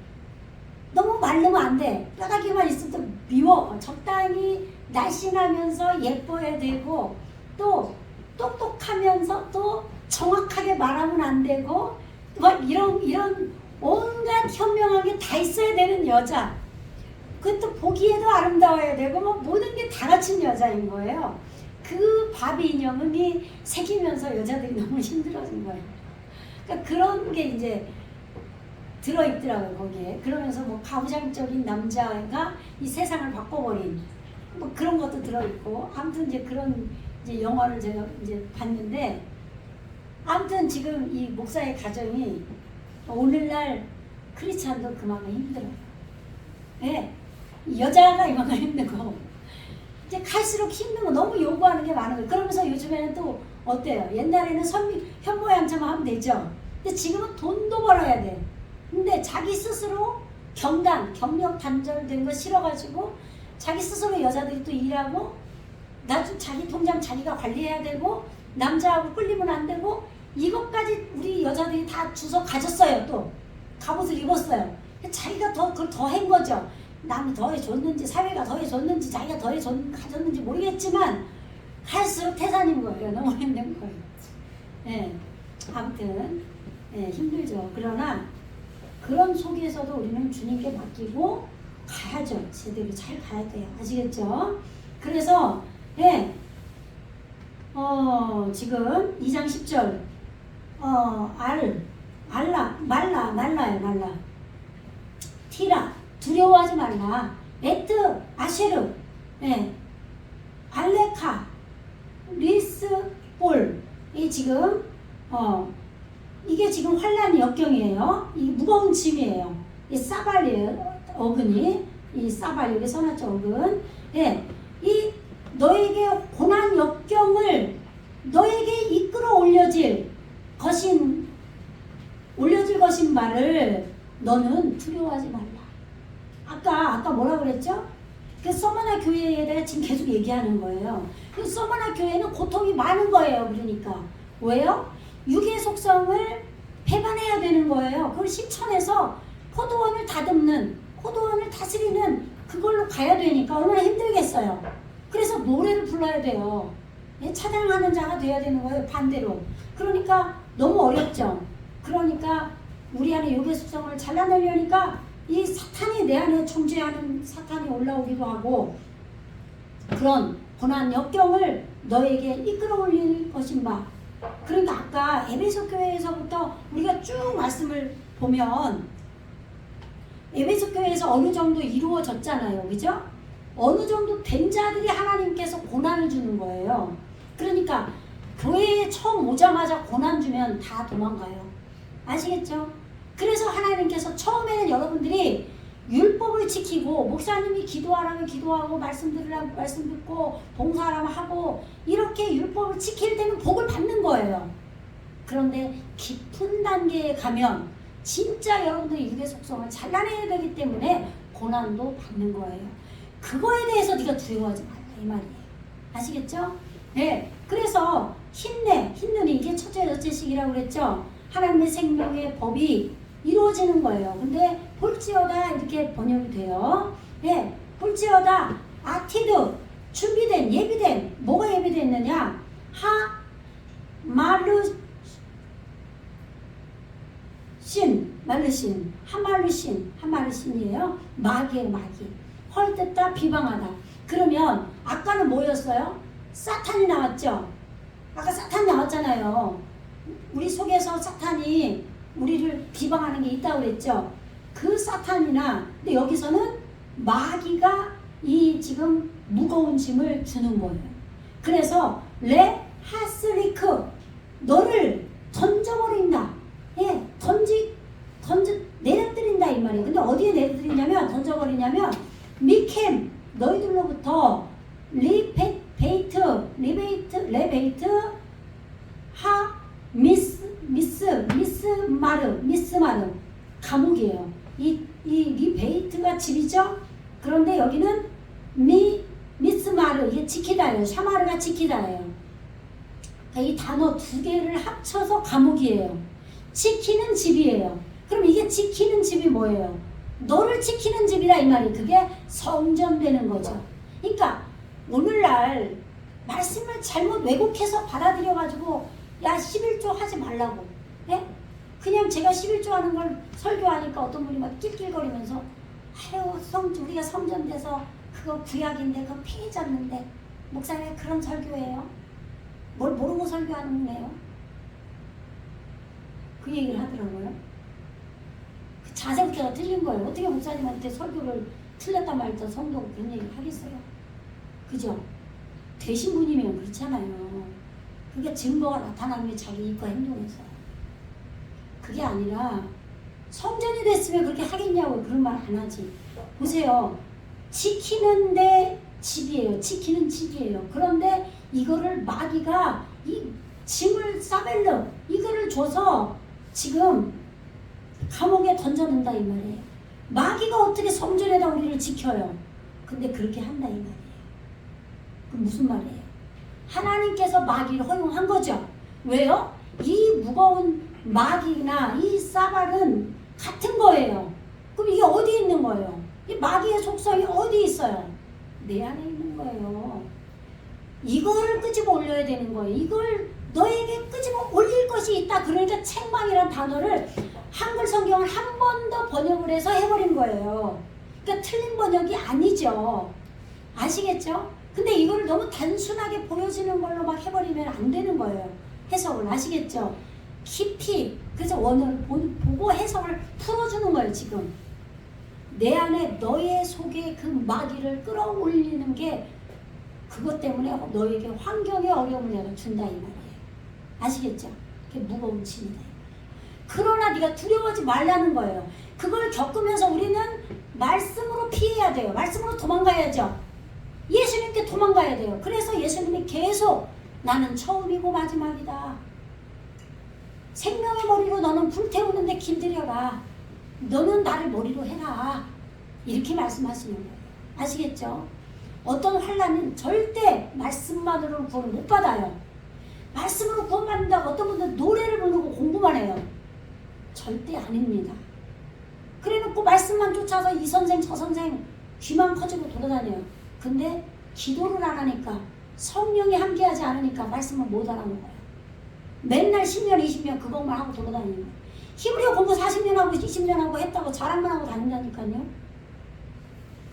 너무 마르면 안 돼. 뼈다귀만 있어도 미워. 적당히 날씬하면서 예뻐야 되고 또 똑똑하면서 또 정확하게 말하면 안 되고 막 이런 온갖 현명한 게 다 있어야 되는 여자. 그것도 보기에도 아름다워야 되고 뭐 모든 게 다 갖춘 여자인 거예요. 그 바비 인형이 새기면서 여자들이 너무 힘들어진 거예요. 그러니까 그런 게 이제 들어있더라고요, 거기에. 그러면서 뭐 가부장적인 남자가 이 세상을 바꿔버린 뭐 그런 것도 들어있고, 아무튼 이제 그런 이제 영화를 제가 이제 봤는데, 아무튼 지금 이 목사의 가정이 오늘날 크리스찬도 그만큼 힘들어요. 예. 여자가 이만큼 힘들고, 이제 갈수록 힘든 거 너무 요구하는 게 많은 거예요. 그러면서 요즘에는 또 어때요? 옛날에는 현모양처만 하면 되죠. 근데 지금은 돈도 벌어야 돼. 근데 자기 스스로 경력 단절된 거 싫어가지고 자기 스스로 여자들이 또 일하고 나중 자기 통장 자기가 관리해야 되고 남자하고 끌리면 안 되고 이것까지 우리 여자들이 다 주워 가졌어요. 또 갑옷을 입었어요. 자기가 그걸 더 한 거죠. 남이 더해줬는지 사회가 더해줬는지 자기가 가졌는지 모르겠지만 갈수록 태산인 거예요. 너무 힘든 거예요. 예, 아무튼 힘들죠. 그러나 그런 속에서도 우리는 주님께 맡기고 가야죠. 제대로 잘 가야 돼요. 아시겠죠? 그래서 지금 2장 10절 말라요. 티라 두려워하지 말라. 에트 아쉐르 알레카 리스볼 이 지금 이게 지금 환란 역경이에요. 이 무거운 짐이에요. 이 사발이에요. 어근이 이 사발 여기 써놨죠. 어근. 이 너에게 고난 역경을 너에게 이끌어 올려질 것인 말을 너는 두려워하지 말라. 아까 뭐라 그랬죠? 그 서머나 교회에 대해 지금 계속 얘기하는 거예요. 그 서머나 교회는 고통이 많은 거예요. 그러니까 왜요? 육의 속성을 배반해야 되는 거예요. 그걸 실천해서 포도원을 다듬는, 포도원을 다스리는 그걸로 가야 되니까 얼마나 힘들겠어요. 그래서 노래를 불러야 돼요. 예, 찬양하는 자가 돼야 되는 거예요. 반대로. 그러니까 너무 어렵죠. 그러니까 우리 안에 육의 속성을 잘라내려니까 이 사탄이 내 안에 존재하는 사탄이 올라오기도 하고 그런 고난 역경을 너에게 이끌어 올릴 것인 바. 그러니까 아까 에베소 교회에서부터 우리가 쭉 말씀을 보면 에베소 교회에서 어느 정도 이루어졌잖아요. 그죠? 어느 정도 된 자들이 하나님께서 고난을 주는 거예요. 그러니까 교회에 처음 오자마자 고난 주면 다 도망가요. 아시겠죠? 그래서 하나님께서 처음에는 여러분들이 율법을 지키고 목사님이 기도하라면 기도하고 말씀 들으라면 말씀 듣고 봉사하라면 하고 이렇게 율법을 지킬 때는 복을 받는 거예요. 그런데 깊은 단계에 가면 진짜 여러분들이 육의 속성을 잘라내야 되기 때문에 고난도 받는 거예요. 그거에 대해서 네가 두려워하지 말라 이 말이에요. 아시겠죠? 네. 그래서 힘내는 이게 첫째 첫째식이라고 그랬죠. 하나님의 생명의 법이 이루어지는 거예요. 근데 볼지어다 이렇게 번역이 돼요. 네. 볼지어다 아티드 준비된 예비된 뭐가 예비됐느냐? 말르신 한마르신이에요. 마귀예요, 마귀. 헐뜯다 비방하다. 그러면 아까는 뭐였어요? 사탄이 나왔죠. 아까 사탄이 나왔잖아요. 우리 속에서 사탄이 우리를 비방하는 게 있다고 그랬죠. 그 사탄이나 근데 여기서는 마귀가 이 지금 무거운 짐을 주는 거예요. 그래서 레 하스리크 너를 던져버린다. 예, 내려뜨린다 이 말이에요. 근데 어디에 내려뜨리냐면 던져버리냐면 미캠 너희들로부터 리베이트 하 미스마르 감옥이에요. 이 리베이트가 집이죠. 그런데 여기는 미스마르 이게 지키다예요. 샤마르가 지키다예요. 이 단어 두 개를 합쳐서 감옥이에요. 지키는 집이에요. 그럼 이게 지키는 집이 뭐예요? 너를 지키는 집이라 이 말이 그게 성전되는 거죠. 그러니까 오늘날 말씀을 잘못 왜곡해서 받아들여가지고 야 11조 하지 말라고. 예? 그냥 제가 11조 하는 걸 설교하니까 어떤 분이 막 낄낄거리면서 아유 우리가 성전돼서 그거 구약인데 그거 피해졌는데 목사님 그런 설교예요? 뭘 모르고 설교하는 거예요? 그 얘기를 하더라고요. 그 자세부터가 틀린 거예요. 어떻게 목사님한테 설교를 틀렸다 말다 성도가 그런 얘기를 하겠어요? 그죠? 되신 분이면 그렇잖아요. 그게 증거가 나타나는 게 자기 입과 행동에서. 그게 아니라 성전이 됐으면 그렇게 하겠냐고 그런 말 안 하지. 보세요. 지키는데 집이에요. 지키는 집이에요. 그런데 이거를 마귀가 이 짐을 사벨르 이거를 줘서 지금 감옥에 던져놓는다 이 말이에요. 마귀가 어떻게 성전에다 우리를 지켜요? 근데 그렇게 한다 이 말이에요. 그 무슨 말이에요? 하나님께서 마귀를 허용한 거죠. 왜요? 이 무거운 마귀나 이 사발은 같은 거예요. 그럼 이게 어디 있는 거예요? 이 마귀의 속성이 어디 있어요? 내 안에 있는 거예요. 이거를 끄집어 올려야 되는 거예요. 이걸 너에게 끄집어 올릴 것이 있다. 그러니까 책망이란 단어를 한글 성경을 한 번 더 번역을 해서 해버린 거예요. 그러니까 틀린 번역이 아니죠. 아시겠죠? 근데 이걸 너무 단순하게 보여지는 걸로 막 해버리면 안 되는 거예요. 해석을 아시겠죠? 깊이 그래서 원어를 보고 해석을 풀어주는 거예요. 지금 내 안에 너의 속에 그 마귀를 끌어올리는 게 그것 때문에 너에게 환경의 어려움을 내가 준다 이 말이에요. 아시겠죠? 그게 무거운 짐이다. 그러나 네가 두려워하지 말라는 거예요. 그걸 겪으면서 우리는 말씀으로 피해야 돼요. 말씀으로 도망가야죠. 예수님께 도망가야 돼요. 그래서 예수님이 계속 나는 처음이고 마지막이다. 생명의 머리로 너는 불태우는데 길들여라. 너는 나를 머리로 해라. 이렇게 말씀하시는 거예요. 아시겠죠? 어떤 환난은 절대 말씀만으로는 구원을 못 받아요. 말씀으로 구원받는다고 어떤 분들은 노래를 부르고 공부만 해요. 절대 아닙니다. 그래놓고 말씀만 쫓아서 이 선생 저 선생 귀만 커지고 돌아다녀요. 근데 기도를 안 하니까 성령이 함께하지 않으니까 말씀을 못 알아먹어요. 맨날 10년 20년 그것만 하고 돌아다니는 거예요. 히브리어 공부 40년 하고 20년 하고 했다고 자랑만 하고 다닌다니까요.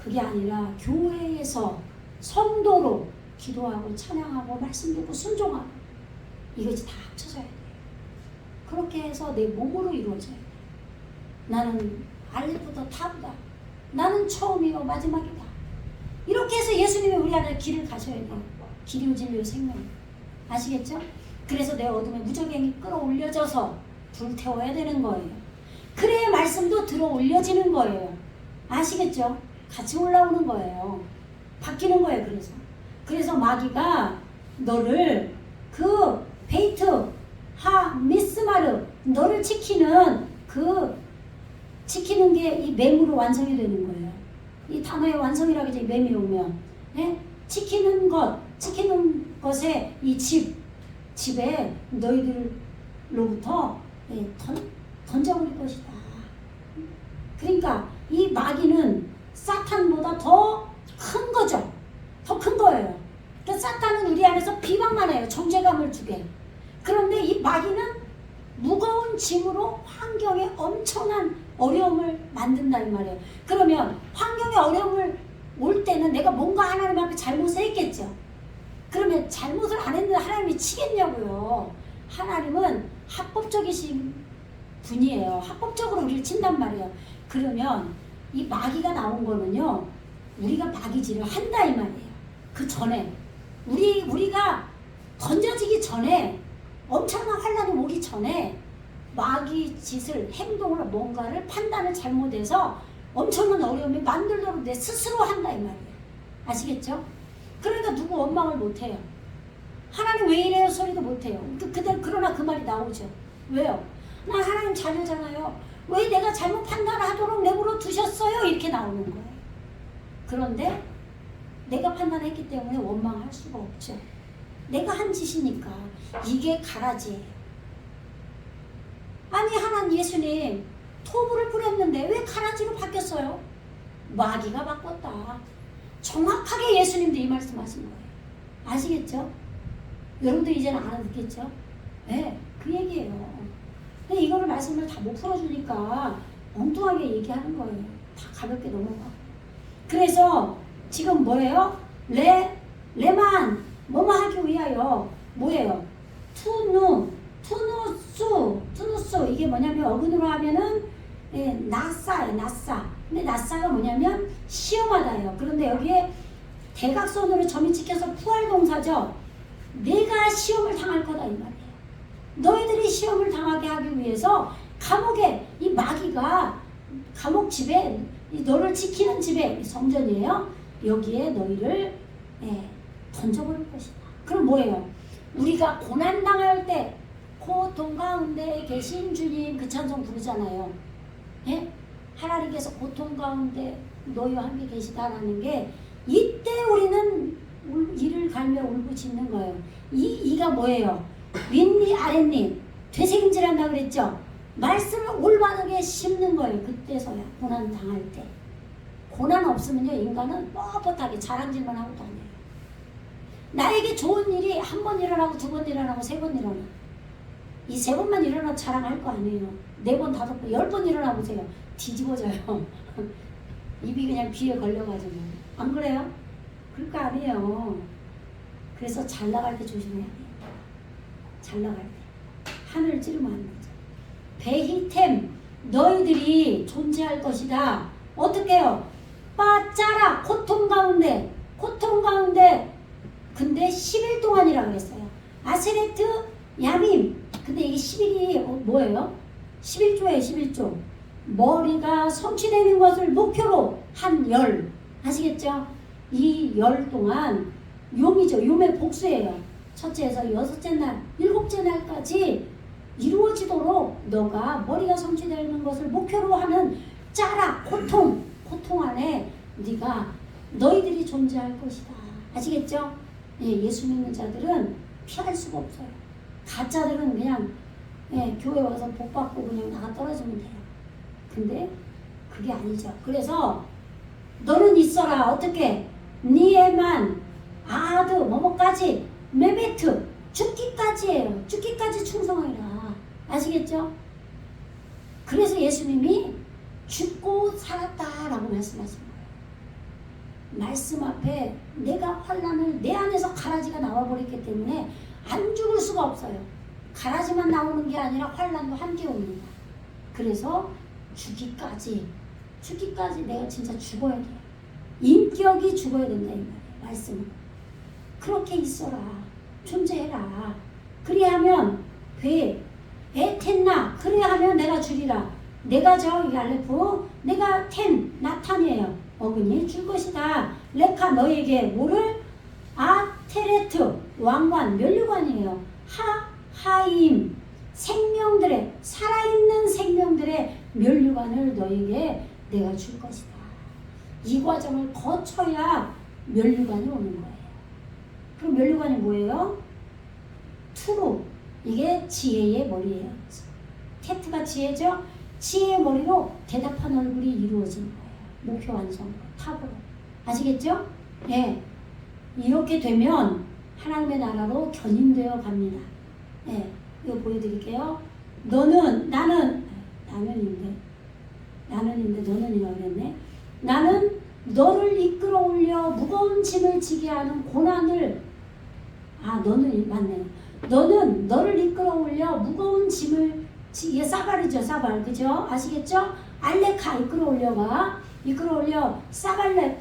그게 아니라 교회에서 성도로 기도하고 찬양하고 말씀 듣고 순종하고 이것이 다 합쳐져야 돼요. 그렇게 해서 내 몸으로 이루어져야 돼요. 나는 알부터 타부다. 나는 처음이요 마지막이다. 이렇게 해서 예수님이 우리 안에 길을 가셔야 돼요. 길이요 진리요 생명이요. 아시겠죠? 그래서 내 어둠에 무적행이 끌어올려져서 불태워야 되는 거예요. 그래야 말씀도 들어 올려지는 거예요. 아시겠죠? 같이 올라오는 거예요. 바뀌는 거예요. 그래서 마귀가 너를 그 베이트 하 미스마르 너를 지키는 지키는 게 이 맹으로 완성이 되는 거예요. 이 단어의 완성이라고 이제 맹이 오면 지키는 것에 이 집에 너희들로부터 던져버릴 것이다. 그러니까 이 마귀는 사탄보다 더 큰 거죠. 더 큰 거예요. 그러니까 사탄은 우리 안에서 비방만 해요. 정죄감을 주게. 그런데 이 마귀는 무거운 짐으로 환경에 엄청난 어려움을 만든다 이 말이에요. 그러면 환경에 어려움을 올 때는 내가 뭔가 하나님 앞에 잘못을 했겠죠. 그러면 잘못을 안 했는데 하나님이 치겠냐고요. 하나님은 합법적이신 분이에요. 합법적으로 우리를 친단 말이에요. 그러면 이 마귀가 나온 거는요. 우리가 마귀질을 한다 이 말이에요. 그 전에 우리가 던져지기 전에 엄청난 환란이 오기 전에 마귀 짓을 행동을 뭔가를 판단을 잘못해서 엄청난 어려움이 만들도록 내 스스로 한다 이 말이에요. 아시겠죠? 그러니까 누구 원망을 못해요. 하나님 왜 이래요 소리도 못해요. 그러나 그 말이 나오죠. 왜요? 나 하나님 자녀잖아요. 왜 내가 잘못 판단하도록 내버려 두셨어요? 이렇게 나오는 거예요. 그런데 내가 판단했기 때문에 원망할 수가 없죠. 내가 한 짓이니까. 이게 가라지예요. 아니 하나님 예수님 토부를 뿌렸는데 왜 가라지로 바뀌었어요? 마귀가 바꿨다. 정확하게 예수님도 이 말씀하신 거예요. 아시겠죠? 여러분들 이제는 알아듣겠죠? 네, 그 얘기예요. 근데 이거를 말씀을 다 못 풀어주니까 엉뚱하게 얘기하는 거예요. 다 가볍게 넘어가. 그래서 지금 뭐예요? 레만 뭐뭐 하기 위하여 뭐예요? 투누스 이게 뭐냐면 어근으로 하면은 나사예요. 나사. 근데 나사가 뭐냐면 시험하다예요. 그런데 여기에 대각선으로 점이 찍혀서 부활 동사죠. 내가 시험을 당할 거다 이 말이에요. 너희들이 시험을 당하게 하기 위해서 감옥에 이 마귀가 감옥 집에 너를 지키는 집에 성전이에요. 여기에 너희를 던져버릴 것이다. 그럼 뭐예요? 우리가 고난당할 때 고통 가운데 계신 주님 그 찬송 부르잖아요. 예? 하나님께서 고통 가운데 너희와 함께 계시다라는 게 이때 우리는 이를 갈며 울부짖는 거예요. 이가 뭐예요? 윗니 아랫니 되새김질한다 그랬죠? 말씀을 올바르게 심는 거예요. 그때서야 고난 당할 때. 고난 없으면요 인간은 뻣뻣하게 자랑질만 하고 다녀요. 나에게 좋은 일이 한 번 일어나고 두 번 일어나고 세 번 일어나. 이 세 번만 일어나도 자랑할 거 아니에요. 네 번 다섯 번 10번 일어나 보세요. 뒤집어져요. 입이 그냥 귀에 걸려가지고. 안 그래요? 그럴 거 아니에요. 그래서 잘 나갈 때 조심해야 돼요. 잘 나갈 때. 하늘을 찌르면 안 되죠. 베히템 너희들이 존재할 것이다. 어떻게 해요? 빠짜라 고통 가운데 근데 10일 동안이라고 했어요. 아세레트 야밈 근데 이게 10일이 뭐예요? 11조예요. 11조 머리가 성취되는 것을 목표로 한 열 아시겠죠? 이 열 동안 용이죠. 용의 복수예요. 첫째에서 여섯째 날 일곱째 날까지 이루어지도록 너가 머리가 성취되는 것을 목표로 하는 짜라 고통 안에 너희들이 존재할 것이다. 아시겠죠? 예, 예수 믿는 자들은 피할 수가 없어요. 가짜들은 그냥 교회 와서 복 받고 그냥 나가 떨어지면 돼요. 근데 그게 아니죠. 그래서 너는 있어라. 어떻게? 니에만 아드 뭐뭐까지 메베트 죽기까지예요. 죽기까지 충성하라. 아시겠죠? 그래서 예수님이 죽고 살았다라고 말씀하신 거예요. 말씀 앞에 내가 환난을 내 안에서 가라지가 나와버렸기 때문에 안 죽을 수가 없어요. 가라지만 나오는 게 아니라 환난도 함께 옵니다. 그래서 죽기까지 내가 진짜 죽어야 돼요. 인격이 죽어야 된다 이 말이에요. 말씀은 그렇게 있어라. 존재해라. 그리하면 에텐나 그리하면 내가 주리라. 내가 저 알레프 내가 나탄이에요. 어근이 줄 것이다. 레카 너에게 뭐를? 아테레트 왕관 면류관이에요. 하임 생명들의 살아있는 생명들의 면류관을 너에게 내가 줄 것이다. 이 과정을 거쳐야 면류관이 오는 거예요. 그럼 면류관이 뭐예요? 투루 이게 지혜의 머리예요. 테트가 지혜죠? 지혜의 머리로 대답한 얼굴이 이루어진 거예요. 목표 완성 탑으로. 아시겠죠? 예. 이렇게 되면 하나님의 나라로 견인되어 갑니다. 예. 이거 보여드릴게요. 나는인데 너는이라고 그랬네. 나는 너를 이끌어 올려 무거운 짐을 지게 하는 고난을 너는 맞네요. 너는 너를 이끌어 올려 무거운 짐을 이게 사발이죠. 사발 그죠? 아시겠죠? 알레카 이끌어 올려 사발레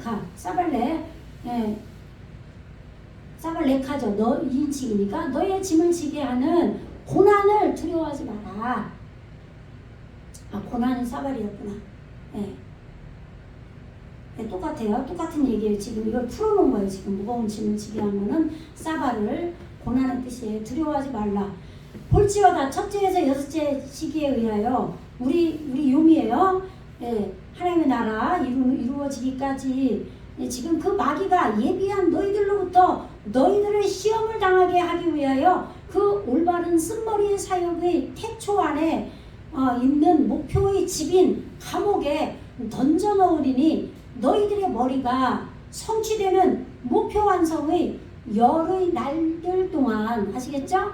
사발레카죠. 너 2인칭이니까 너의 짐을 지게 하는 고난을 두려워하지 마라. 고난은 사발이었구나. 똑같아요. 똑같은 얘기예요. 지금 이걸 풀어놓은 거예요. 지금 무거운 짐을 지게 하면은 사발을 고난의 뜻이에요. 두려워하지 말라. 볼지어다 첫째에서 여섯째 시기에 의하여 우리 요미예요. 하나님의 나라 이루어지기까지 지금 그 마귀가 예비한 너희들로부터 너희들을 시험을 당하게 하기 위하여 그 올바른 쓴머리의 사역의 태초 안에 있는 목표의 집인 감옥에 던져 넣으리니 너희들의 머리가 성취되는 목표 완성의 열의 날들 동안 아시겠죠?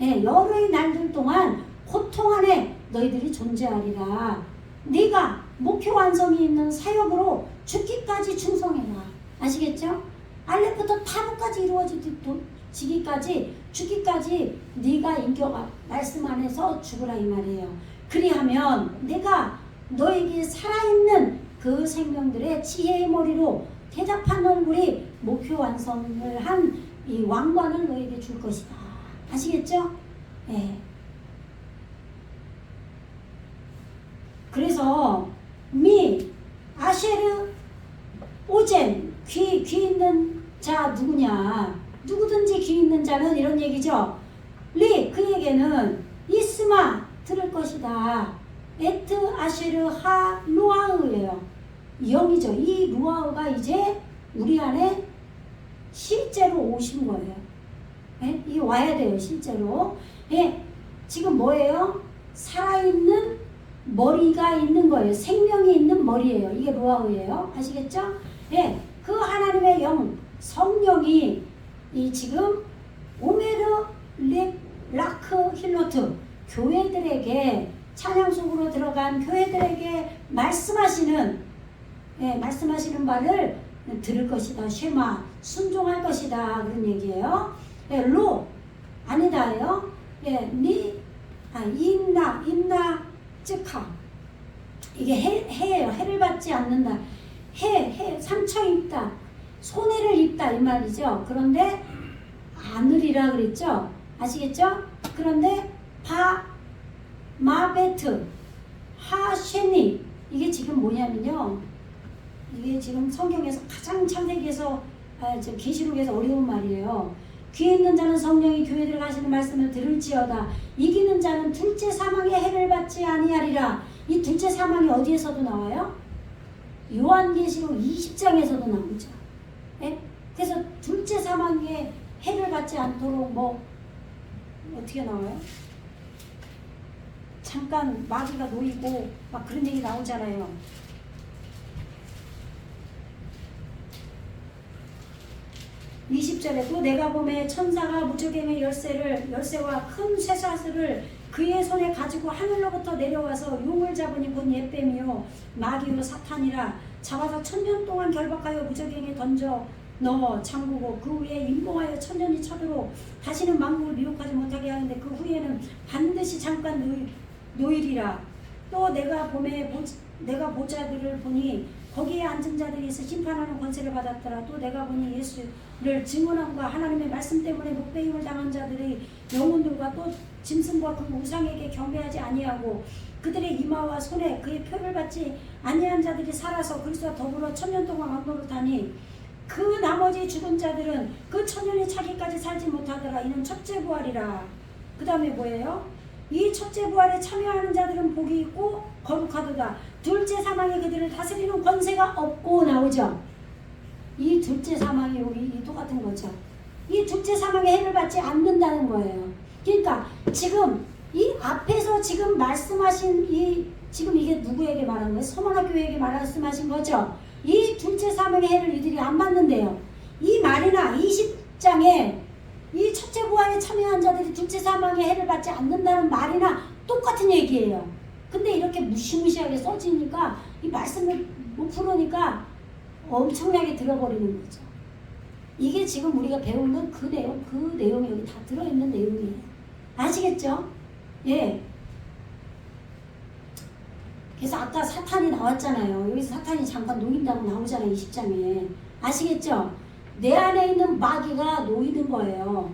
열의 날들 동안 고통 안에 너희들이 존재하리라. 네가 목표 완성이 있는 사역으로 죽기까지 충성해라. 아시겠죠? 알레부터 타부까지 이루어지기까지 죽기까지 네가 인격 말씀 안에서 죽으라 이 말이에요. 그리하면 내가 너에게 살아있는 그 생명들의 지혜의 머리로 대답한 얼굴이 목표 완성을 한 이 왕관을 너에게 줄 것이다. 아시겠죠? 그래서 아쉐르 오젠 귀 있는 자 누구냐? 누구든지 귀 있는 자는 이런 얘기죠. 그에게는 이스마 들을 것이다. 에트 아쉐르 하 루아흐예요. 영이죠. 이 루아흐가 이제 우리 안에 실제로 오신 거예요. 이 와야 돼요. 실제로. 지금 뭐예요? 살아있는 머리가 있는 거예요. 생명이 있는 머리예요. 이게 루아흐예요. 아시겠죠? 그 하나님의 영 성령이 이 지금 오메르 라크 힐로트 교회들에게 찬양 속으로 들어간 교회들에게 말씀하시는 말을 들을 것이다. 쉐마 순종할 것이다. 그런 얘기예요. 로 아니다예요. 임나 쯔카 이게 해예요. 해를 받지 않는다. 상처 입다. 손해를 입다 이 말이죠. 그런데 아느리라 그랬죠. 아시겠죠? 그런데 마베트 하쉐니 이게 지금 뭐냐면요. 이게 지금 성경에서 가장 창세기에서 계시록에서 어려운 말이에요. 귀 있는 자는 성령이 교회들 가시는 말씀을 들을지어다. 이기는 자는 둘째 사망의 해를 받지 아니하리라. 이 둘째 사망이 어디에서도 나와요? 요한계시록 20장에서도 나오죠. 그래서 둘째 사망의 해를 받지 않도록 어떻게 나와요? 잠깐 마귀가 놓이고 막 그런 얘기 나오잖아요. 20절에 또 내가 보매 천사가 무저갱의 열쇠와 큰 쇠사슬을 그의 손에 가지고 하늘로부터 내려와서 용을 잡으니 곧 옛뱀이요 마귀요 사탄이라 잡아서 1000년 동안 결박하여 무저갱에 던져 넣어 잠그고 그 후에 임봉하여 1000년이 차도록 다시는 만국을 미혹하지 못하게 하는데 그 후에는 반드시 잠깐 노일이라. 또 내가 보자들을 보니 거기에 앉은 자들에서 심판하는 권세를 받았더라. 또 내가 보니 예수를 증언함과 하나님의 말씀 때문에 목배임을 당한 자들의 영혼들과 또 짐승과 그 우상에게 경배하지 아니하고 그들의 이마와 손에 그의 표를 받지 아니한 자들이 살아서 그리스도와 더불어 1000년 동안 왕노릇하니 그 나머지 죽은 자들은 그 1000년이 차기까지 살지 못하더라. 이는 첫째 부활이라. 그 다음에 뭐예요? 이 첫째 부활에 참여하는 자들은 복이 있고 거룩하도다. 둘째 사망이 그들을 다스리는 권세가 없고 나오죠. 이 둘째 사망이 여기 똑같은 거죠. 이 둘째 사망의 해를 받지 않는다는 거예요. 그러니까 지금 이 앞에서 지금 말씀하신 지금 이게 누구에게 말하는 거예요? 서머나 교회에게 말씀하신 거죠. 이 둘째 사망의 해를 이들이 안 받는데요. 이 말이나 20장에 이 첫째 부활에 참여한 자들이 둘째 사망의 해를 받지 않는다는 말이나 똑같은 얘기예요. 근데 이렇게 무시무시하게 써지니까 이 말씀을 못 풀으니까 엄청나게 들어버리는 거죠. 이게 지금 우리가 배우는 그 내용이 여기 다 들어있는 내용이에요. 아시겠죠? 예. 그래서 아까 사탄이 나왔잖아요. 여기서 사탄이 잠깐 놓인다고 나오잖아요. 20장에. 아시겠죠? 내 안에 있는 마귀가 놓이는 거예요.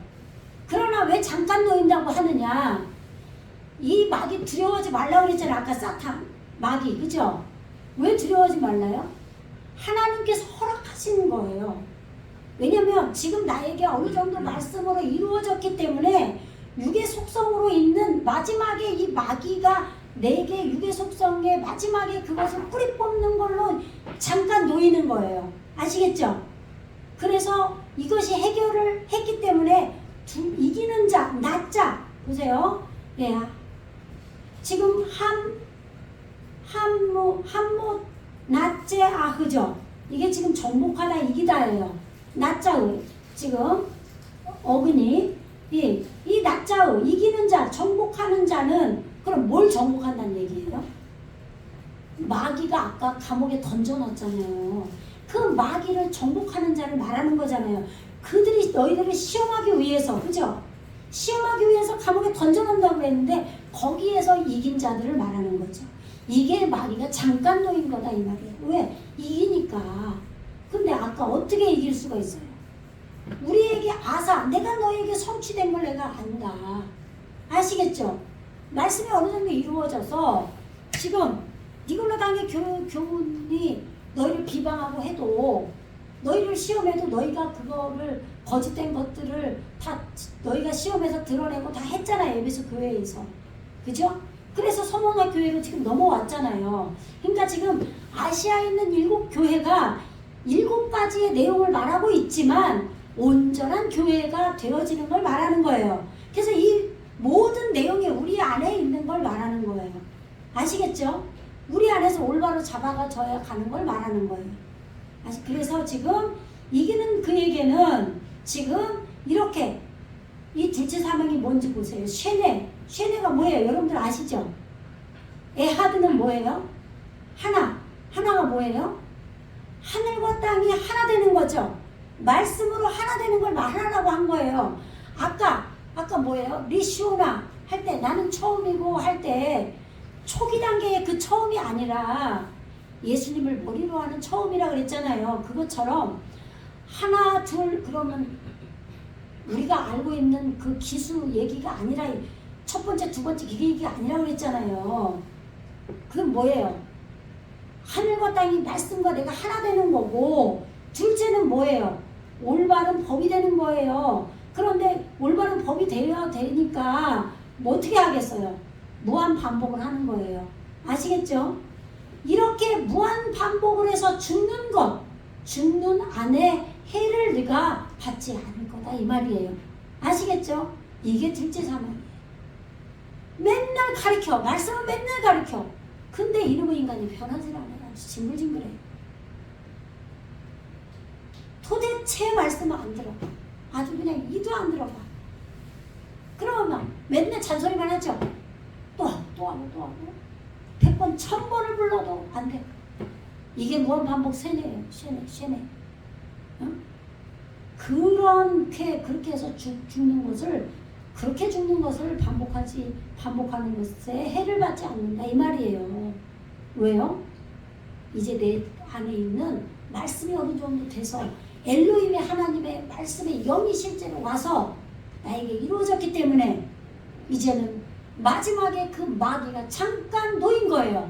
그러나 왜 잠깐 놓인다고 하느냐? 이 마귀 두려워하지 말라고 그랬잖아요. 아까 사탄, 마귀, 그죠? 왜 두려워하지 말라요? 하나님께서 허락하시는 거예요. 왜냐면 지금 나에게 어느 정도 말씀으로 이루어졌기 때문에 육의 속성으로 있는 마지막에 이 마귀가 내게 육의 속성의 마지막에 그것을 뿌리 뽑는 걸로 잠깐 놓이는 거예요. 아시겠죠? 그래서 이것이 해결을 했기 때문에 이기는 자, 낫자 보세요. 예. 지금 한모 낫제 아흐죠. 이게 지금 정복하다 이기다예요. 낫자의 지금 어근이 이 낫자의 이기는 자, 정복하는 자는 그럼 뭘 정복한다는 얘기예요? 마귀가 아까 감옥에 던져놨잖아요. 그 마귀를 정복하는 자를 말하는 거잖아요. 그들이 너희들을 시험하기 위해서, 그죠? 시험하기 위해서 감옥에 던져놓는다고 그랬는데 거기에서 이긴 자들을 말하는 거죠. 이게 마귀가 잠깐 놓인 거다 이 말이에요. 왜? 이기니까. 근데 아까 어떻게 이길 수가 있어요? 우리에게 내가 너에게 성취된 걸 내가 안다. 아시겠죠? 말씀이 어느 정도 이루어져서 지금 니골라당의 교훈이 너희를 비방하고 해도 너희를 시험해도 너희가 그거를 거짓된 것들을 다 너희가 시험에서 드러내고 다 했잖아요. 에베소 교회에서. 그죠? 그래서 서머나 교회로 지금 넘어왔잖아요. 그러니까 지금 아시아에 있는 7교회가 7가지의 내용을 말하고 있지만 온전한 교회가 되어지는 걸 말하는 거예요. 그래서 이 모든 내용이 우리 안에 있는 걸 말하는 거예요. 아시겠죠? 우리 안에서 올바로 잡아가져야 가는 걸 말하는 거예요. 그래서 지금 이기는 그에게는 지금 이렇게 이 둘째 사망이 뭔지 보세요. 쉐네가 뭐예요? 여러분들 아시죠? 에하드는 뭐예요? 하나가 뭐예요? 하늘과 땅이 하나 되는 거죠. 말씀으로 하나 되는 걸 말하라고 한 거예요. 아까 뭐예요? 리시오나 할 때 나는 처음이고 할 때 초기 단계의 그 처음이 아니라 예수님을 머리로 하는 처음이라 그랬잖아요. 그것처럼 하나 둘 그러면 우리가 알고 있는 그 기수 얘기가 아니라 첫 번째 두 번째 그 얘기가 아니라 그랬잖아요. 그건 뭐예요? 하늘과 땅이 말씀과 내가 하나 되는 거고 둘째는 뭐예요? 올바른 법이 되는 거예요. 그런데 올바른 법이 되어야 되니까 뭐 어떻게 하겠어요? 무한 반복을 하는 거예요. 아시겠죠? 이렇게 무한 반복을 해서 죽는 안에 해를 네가 받지 않을 거다 이 말이에요. 아시겠죠? 이게 둘째 사망이에요. 맨날 가르쳐. 말씀은 맨날 가르쳐. 근데 이놈의 인간이 변하지 않아요. 아주 징글징글해. 도대체 말씀을 안 들어. 아주 그냥 이도 안 들어봐. 그러면 맨날 잔소리만 하죠. 또 하고 100번 1000번을 불러도 안 돼. 이게 무한 반복 세뇌예요. 세뇌. 응? 그렇게 해서 죽는 것을, 그렇게 죽는 것을 반복하는 것에 해를 받지 않는다 이 말이에요. 왜요? 이제 내 안에 있는 말씀이 어느 정도 돼서 엘로힘의 하나님의 말씀의 영이 실제로 와서 나에게 이루어졌기 때문에 이제는 마지막에 그 마귀가 잠깐 놓인 거예요.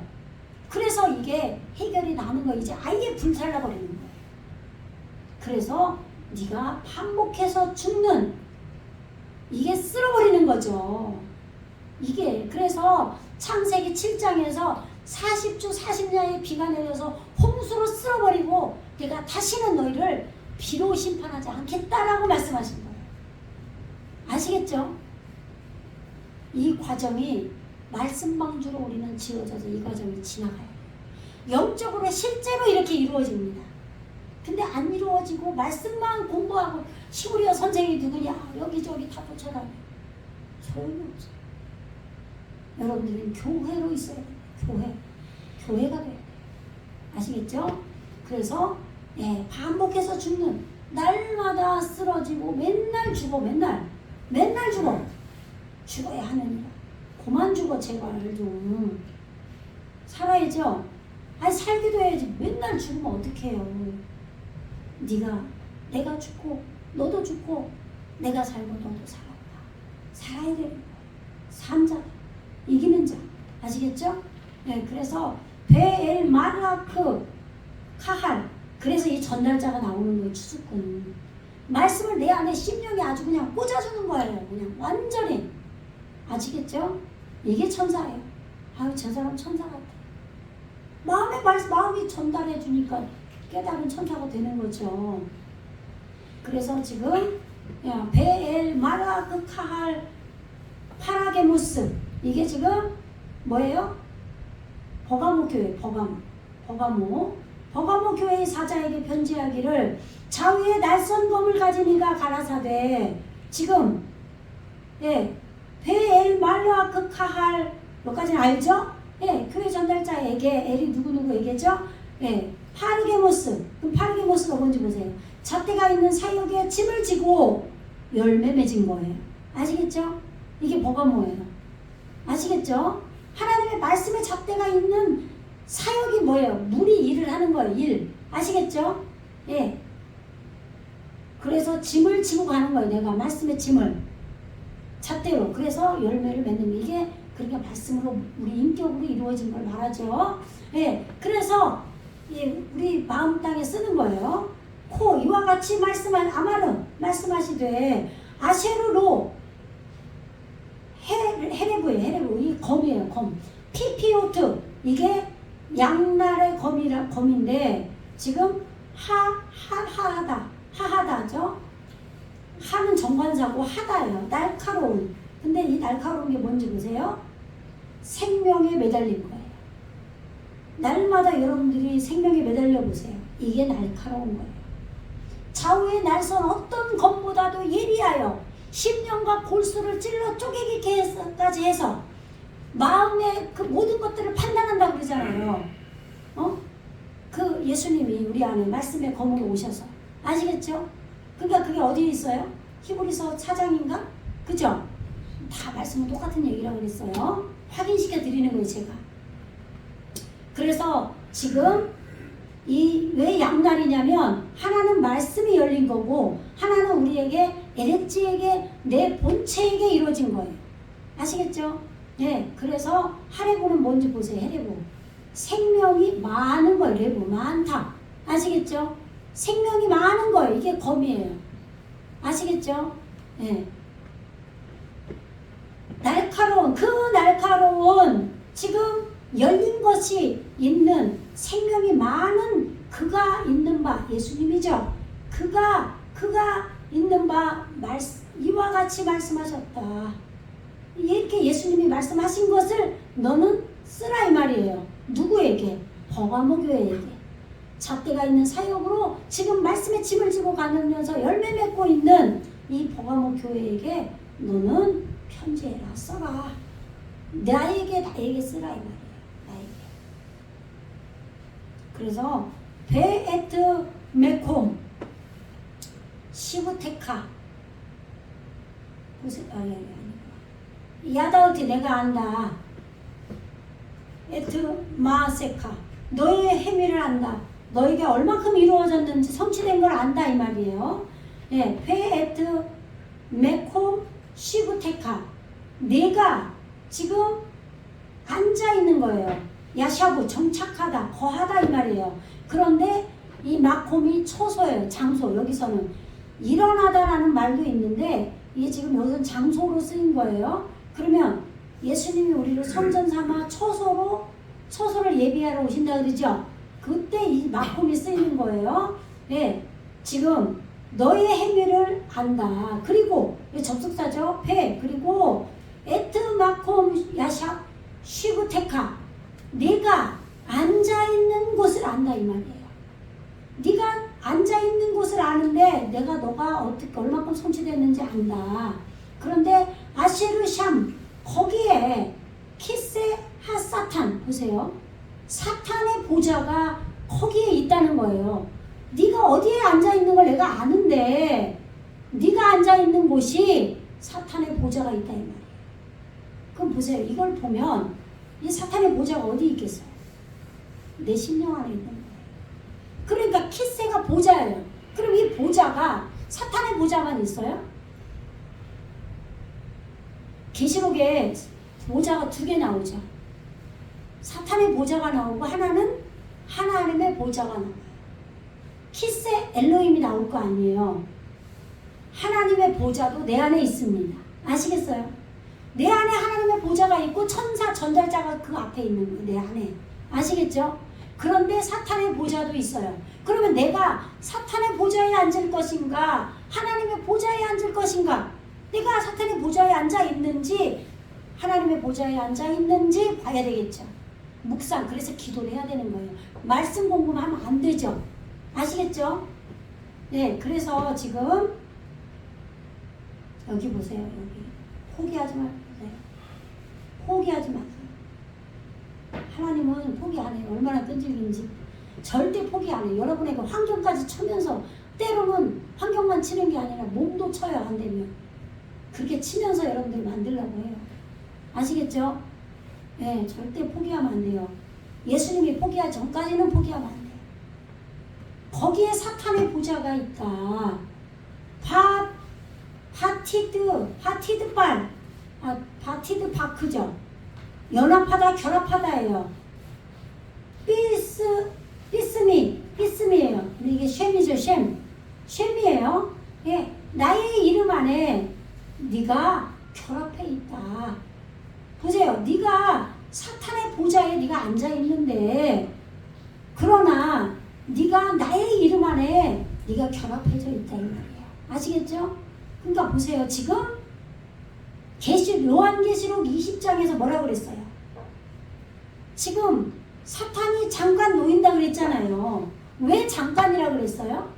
그래서 이게 해결이 나는 거예요. 이제 아예 불살라버리는 거예요. 그래서 네가 반복해서 죽는, 이게 쓸어버리는 거죠. 이게 그래서 창세기 7장에서 40주 40야의 비가 내려서 홍수로 쓸어버리고 내가 다시는 너희를 비로 심판하지 않겠다라고 말씀하신 거예요. 아시겠죠? 이 과정이 말씀 방주로 우리는 지어져서 이 과정이 지나가요. 영적으로 실제로 이렇게 이루어집니다. 근데 안 이루어지고 말씀만 공부하고 시골이야 선생이 누구냐 여기저기 다 쫓아다녀. 소용이 없어요. 여러분들은 교회로 있어야 돼요. 교회가 돼야 돼요. 아시겠죠? 그래서 반복해서 죽는, 날마다 쓰러지고 맨날 죽어. 죽어야 하느니라. 그만 죽어 제발 좀. 살아야죠. 아니 살기도 해야지. 맨날 죽으면 어떡해요. 내가 죽고 너도 죽고 내가 살고 너도 살아라. 살아야 되는 거야. 산자, 이기는 자. 아시겠죠? 네, 그래서 베엘 마르아크 카할, 그래서 이 전달자가 나오는 거예요. 추수꾼. 말씀을 내 안에 심령이 아주 그냥 꽂아주는 거예요. 그냥 완전히. 아시겠죠? 이게 천사예요. 아유 저 사람 천사 같아. 마음이 전달해 주니까 깨달은 천사가 되는 거죠. 그래서 지금 베엘 마르아크 카할 파라게무스, 이게 지금 뭐예요? 버가모 교회. 버가모 교회의 사자에게 편지하기를 좌우에 날선 검을 가진 이가 가라사대. 지금 베엘 마르아크 카할 여기까지는 알죠? 교회 전달자에게, 엘이 누구에게죠? 파르게모스. 그럼 파르게모스가 뭔지 보세요. 잣대가 있는 사역에 짐을 지고 열매 맺은 거예요. 아시겠죠? 이게 버가모예요. 아시겠죠? 하나님의 말씀에 잣대가 있는 사역이 뭐예요? 물이 일을 하는 거예요. 일. 아시겠죠? 그래서 짐을 지고 가는 거예요. 내가 말씀의 짐을 잣대로. 그래서 열매를 맺는 게, 이게 그러니까 말씀으로 우리 인격으로 이루어진 걸 말하죠. 그래서 우리 마음 땅에 쓰는 거예요. 이와 같이 아마는 말씀하시되 아세르로 헤레브예요. 이 검이에요. 검. 피피오트, 이게 양날의 검인데 지금 하하다죠. 하는 정관사고 하다예요. 날카로운. 근데 이 날카로운 게 뭔지 보세요. 생명에 매달린 거예요. 날마다 여러분들이 생명에 매달려 보세요. 이게 날카로운 거예요. 좌우에 날선 어떤 검보다도 예리하여 심령과 골수를 찔러 쪼개기까지 해서 마음의 그 모든 것들을 판단한다고 그러잖아요. 그 예수님이 우리 안에 말씀의 검으로 오셔서. 아시겠죠? 그러니까 그게 어디에 있어요? 히브리서 4장인가? 그죠? 다 말씀은 똑같은 얘기라고 그랬어요. 확인시켜 드리는 거예요, 제가. 그래서 지금 왜 양날이냐면 하나는 말씀이 열린 거고 하나는 우리에게 에렉지에게 내 본체에게 이루어진 거예요. 아시겠죠? 그래서 하레보는 뭔지 보세요. 헤레보. 생명이 많은 거예요. 레보. 많다. 아시겠죠? 생명이 많은 거예요. 이게 검이에요. 아시겠죠? 날카로운 지금 열린 것이 있는 생명이 많은 그가 있는 바 예수님이죠. 그가 있는 바 이와 같이 말씀하셨다. 이렇게 예수님이 말씀하신 것을 너는 쓰라 이 말이에요. 누구에게? 버가모 교회에게. 잣대가 있는 사역으로 지금 말씀의 짐을 지고 가면서 열매 맺고 있는 이 버가모 교회에게 너는 편지해라, 써라. 나에게 쓰라 이 말이에요. 나에게. 그래서 베에트 메콤 시부테카 무슨 야다우티 내가 안다. 에트 마세카 너의 행위를 안다. 너에게 얼마큼 이루어졌는지 성취된 걸 안다 이 말이에요. 예, 페에트 메콤 시부테카 내가 지금 앉아 있는 거예요. 야샤부 정착하다, 거하다 이 말이에요. 그런데 이 마콤이 처소예요. 장소. 여기서는 일어나다라는 말도 있는데 이게 지금 여기서는 장소로 쓰인 거예요. 그러면 예수님이 우리를 선전 삼아 처소를 예비하러 오신다 그러죠. 그때 이 마콤이 쓰이는 거예요. 네, 지금 너의 행위를 안다. 그리고 접속사죠. 페 그리고 에트 마콤 야샤 시부테카 네가 앉아있는 곳을 안다 이 말이에요. 네가 앉아있는 곳을 아는데 너가 어떻게 얼마큼 성취됐는지 안다. 그런데 아시르샴 거기에 키세 하사탄 보세요. 사탄의 보좌가 거기에 있다는 거예요. 네가 어디에 앉아있는 걸 내가 아는데 네가 앉아있는 곳이 사탄의 보좌가 있다 이 말이에요. 그럼 보세요. 이걸 보면 이 사탄의 보좌가 어디 있겠어요? 내 심령 안에 있는 거예요. 그러니까 키세가 보좌예요. 그럼 이 보좌가 사탄의 보좌만 있어요? 계시록에 보좌가 2개 나오죠. 사탄의 보좌가 나오고 하나는 하나님의 보좌가 나와요. 키세 엘로힘이 나올 거 아니에요. 하나님의 보좌도 내 안에 있습니다. 아시겠어요? 내 안에 하나님의 보좌가 있고 천사 전달자가 그 앞에 있는 거예요. 내 안에. 아시겠죠? 그런데 사탄의 보좌도 있어요. 그러면 내가 사탄의 보좌에 앉을 것인가? 하나님의 보좌에 앉을 것인가? 내가 사탄의 보좌에 앉아 있는지 하나님의 보좌에 앉아 있는지 봐야 되겠죠. 묵상. 그래서 기도를 해야 되는 거예요. 말씀 공부만 하면 안 되죠. 아시겠죠? 네, 그래서 지금 여기 보세요. 여기 포기하지 마세요. 포기하지 마세요. 하나님은 포기 안 해요. 얼마나 끈질긴지. 절대 포기 안 해요. 여러분에게 환경까지 치면서 때로는 환경만 치는 게 아니라 몸도 쳐요. 안 되면. 그렇게 치면서 여러분들 만들려고 해요. 아시겠죠? 네, 절대 포기하면 안 돼요. 예수님이 포기하기 전까지는 포기하면 안 돼요. 거기에 사탄의 보좌가 있다. 바티드 바크죠. 연합하다, 결합하다예요. 삐스미예요. 근데 이게 쉔이죠, 쉔이에요. 예, 나의 이름 안에 네가 결합해 있다. 보세요. 네가 사탄의 보좌에 네가 앉아 있는데, 그러나 네가 나의 이름 안에 네가 결합해져 있다 이 말이에요. 아시겠죠? 그러니까 보세요. 지금 요한계시록 20장에서 뭐라고 그랬어요? 지금 사탄이 잠깐 놓인다 그랬잖아요. 왜 잠깐이라고 그랬어요?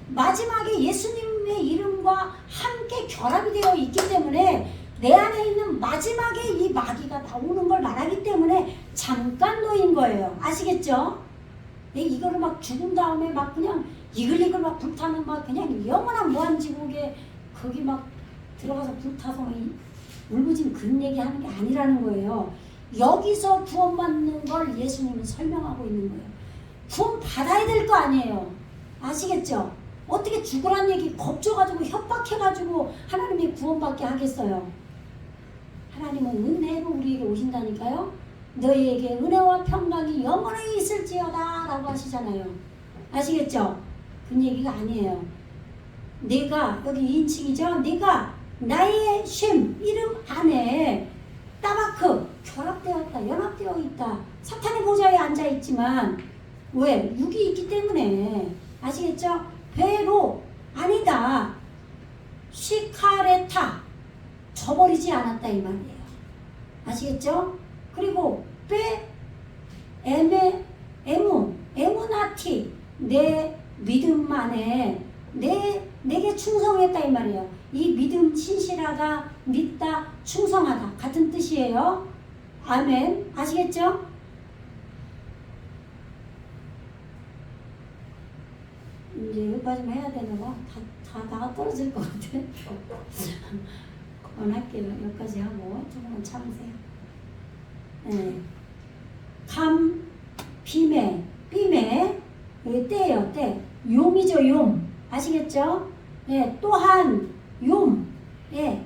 마지막에 예수님의 이름과 함께 결합이 되어 있기 때문에 내 안에 있는 마지막에 이 마귀가 나오는 걸 말하기 때문에 잠깐 놓인 거예요. 아시겠죠? 이거를 막 죽은 다음에 막 그냥 이글이글 막 불타는 막 그냥 영원한 무한지옥에 거기 막 들어가서 불타서 막 울부짖는 그런 얘기 하는 게 아니라는 거예요. 여기서 구원받는 걸 예수님은 설명하고 있는 거예요. 구원 받아야 될 거 아니에요. 아시겠죠? 어떻게 죽으란 얘기 겁줘가지고 협박해가지고 하나님이 구원받게 하겠어요. 하나님은 은혜로 우리에게 오신다니까요. 너희에게 은혜와 평강이 영원히 있을지어다 라고 하시잖아요. 아시겠죠? 그런 얘기가 아니에요. 내가 여기 인칭이죠. 내가 나의 쉼 이름 안에 따바크 결합되었다. 연합되어 있다. 사탄의 보좌에 앉아있지만 왜? 육이 있기 때문에. 아시겠죠? 배로 아니다. 시카레타 저버리지 않았다 이 말이에요. 아시겠죠? 그리고 에무나티 내 믿음 안에 내게 충성했다 이 말이에요. 이 믿음 신실하다, 믿다, 충성하다 같은 뜻이에요. 아멘. 아시겠죠? 이제 여기까지만 해야 되나 봐. 다 나가 떨어질 것 같아. 그만할게요. 여기까지 하고 조금만 참으세요. 네. 비매 여기 때예요. 때. 용이죠. 용. 아시겠죠? 예. 또한 용. 예.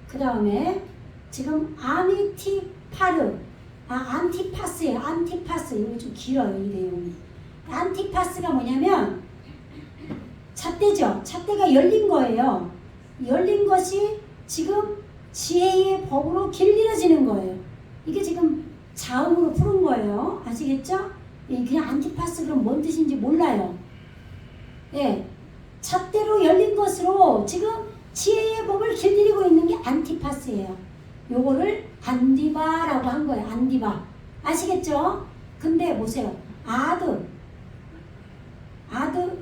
그 다음에 지금 안티파스예요. 안티파스. 이거 좀 길어요. 이 내용이. 안티파스가 뭐냐면 잣대죠. 잣대가 열린 거예요. 열린 것이 지금 지혜의 법으로 길들여지는 거예요. 이게 지금 자음으로 푸른 거예요. 아시겠죠? 그냥 안티파스 그럼 뭔 뜻인지 몰라요. 예, 잣대로 열린 것으로 지금 지혜의 법을 길들이고 있는 게 안티파스예요. 요거를 안디바라고 한 거예요. 안디바. 아시겠죠? 근데 보세요.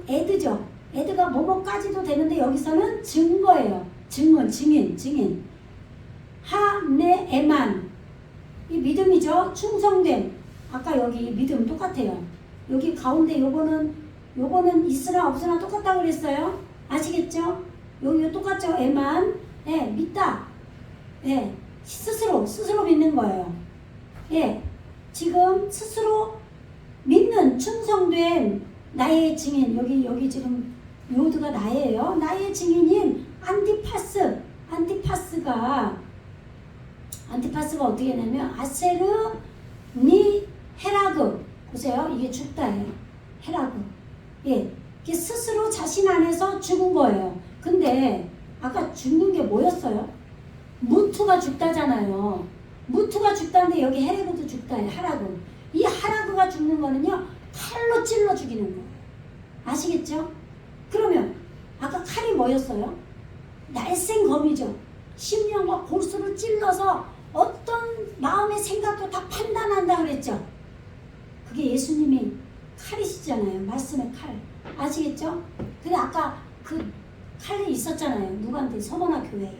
에드죠. 에드가 뭐뭐까지도 되는데 여기서는 증거예요. 증인. 하네에만. 이 믿음이죠. 충성됨. 아까 여기 믿음 똑같아요. 여기 가운데 요거는 있으나 없으나 똑같다고 그랬어요. 아시겠죠? 여기 똑같죠. 에만. 예, 믿다. 예, 스스로 믿는 거예요. 예, 지금 스스로 믿는 충성된 나의 증인. 여기 지금 요드가 나예요. 나의 증인인 안티파스가 어떻게 되냐면 아세르 니 헤라그. 보세요. 이게 죽다예요. 헤라그. 예, 이게 스스로 자신 안에서 죽은 거예요. 근데 아까 죽는 게 뭐였어요? 무투가 죽다잖아요. 무투가 죽다는데 여기 헤라그도 죽다예요. 하라그. 이 하라그가 죽는 거는요, 칼로 찔러 죽이는 거예요. 아시겠죠? 그러면 아까 칼이 뭐였어요? 날쌘검이죠. 심령과 골수를 찔러서 어떤 마음의 생각도 다 판단한다 그랬죠. 그게 예수님이 칼이시잖아요. 말씀의 칼. 아시겠죠? 근데 아까 그 칼이 있었잖아요. 누구한테? 서머나 교회에.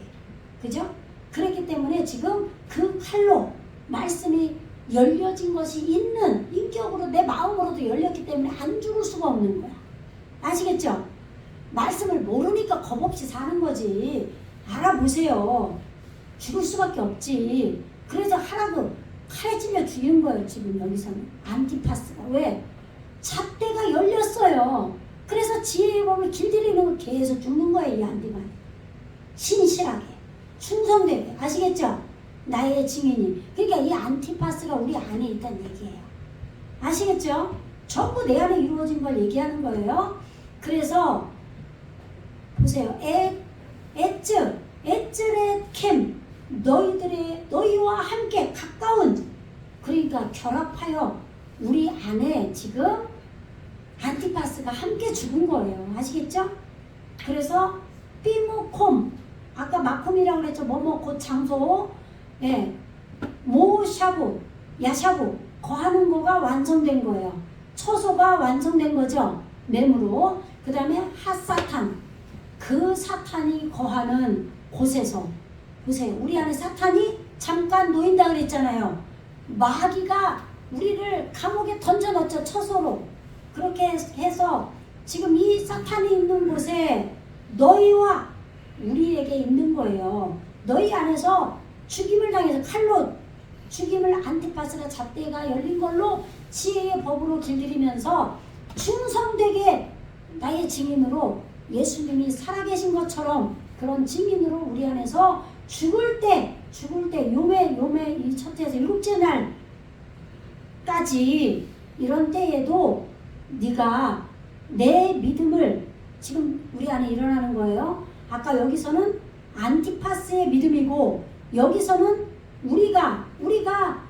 그죠? 그렇기 때문에 지금 그 칼로 말씀이 열려진 것이 있는 인격으로 내 마음으로도 열렸기 때문에 안 죽을 수가 없는 거야. 아시겠죠? 말씀을 모르니까 겁없이 사는 거지. 알아보세요. 죽을 수밖에 없지. 그래서 하라고 칼에 찔려 죽이는 거예요. 지금 여기서는 안티파스가. 왜? 잣대가 열렸어요. 그래서 지혜의 법을 길들이는 걸 계속 죽는 거예요. 이 안티파스. 신실하게 충성되게. 아시겠죠? 나의 증인이. 그러니까 이 안티파스가 우리 안에 있다는 얘기예요. 아시겠죠? 전부 내 안에 이루어진 걸 얘기하는 거예요. 그래서 보세요. 에츠레 캠 너희와 함께 가까운, 그러니까 결합하여 우리 안에 지금 안티파스가 함께 죽은 거예요. 아시겠죠? 그래서 삐모콤, 아까 마콤이라고 그랬죠. 뭐뭐 곧 장소. 예, 모샤부, 야샤부 거하는 거가 완성된 거예요. 처소가 완성된 거죠. 매무로. 그 다음에 핫사탄, 그 사탄이 거하는 곳에서. 보세요. 우리 안에 사탄이 잠깐 놓인다 그랬잖아요. 마귀가 우리를 감옥에 던져넣죠. 처소로. 그렇게 해서 지금 이 사탄이 있는 곳에 너희와 우리에게 있는 거예요. 너희 안에서 죽임을 당해서 칼로 죽임을 안티파스가 잣대가 열린 걸로 지혜의 법으로 길들이면서 충성되게 나의 증인으로 예수님이 살아계신 것처럼 그런 증인으로 우리 안에서 죽을 때 요매 이 첫째에서 일곱째 날까지 이런 때에도 네가 내 믿음을 지금 우리 안에 일어나는 거예요. 아까 여기서는 안티파스의 믿음이고 여기서는 우리가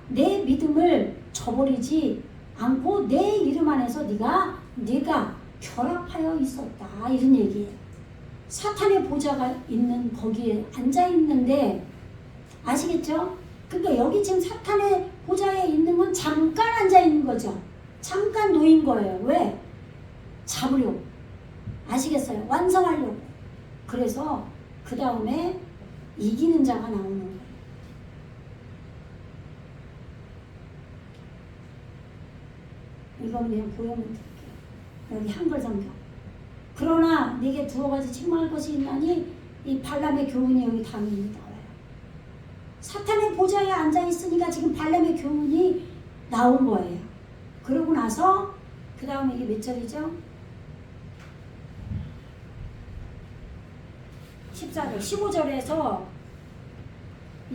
내 믿음을 저버리지 않고 내 이름 안에서 네가 결합하여 있었다 이런 얘기예요. 사탄의 보좌가 있는 거기에 앉아 있는데 아시겠죠? 그러니까 여기 지금 사탄의 보좌에 있는 건 잠깐 앉아 있는 거죠. 잠깐 놓인 거예요. 왜? 잡으려고. 아시겠어요? 완성하려고. 그래서 그 다음에 이기는 자가 나오는 거예요. 이건 그냥 보여만 드릴게요. 여기 한글 성경. 그러나 네게 두어 가지 책망할 것이 있나니 이 발람의 교훈이 여기 당연히 나와요. 사탄의 보좌에 앉아 있으니까 지금 발람의 교훈이 나온 거예요. 그러고 나서 그 다음에 이게 몇 절이죠? 14절, 15절에서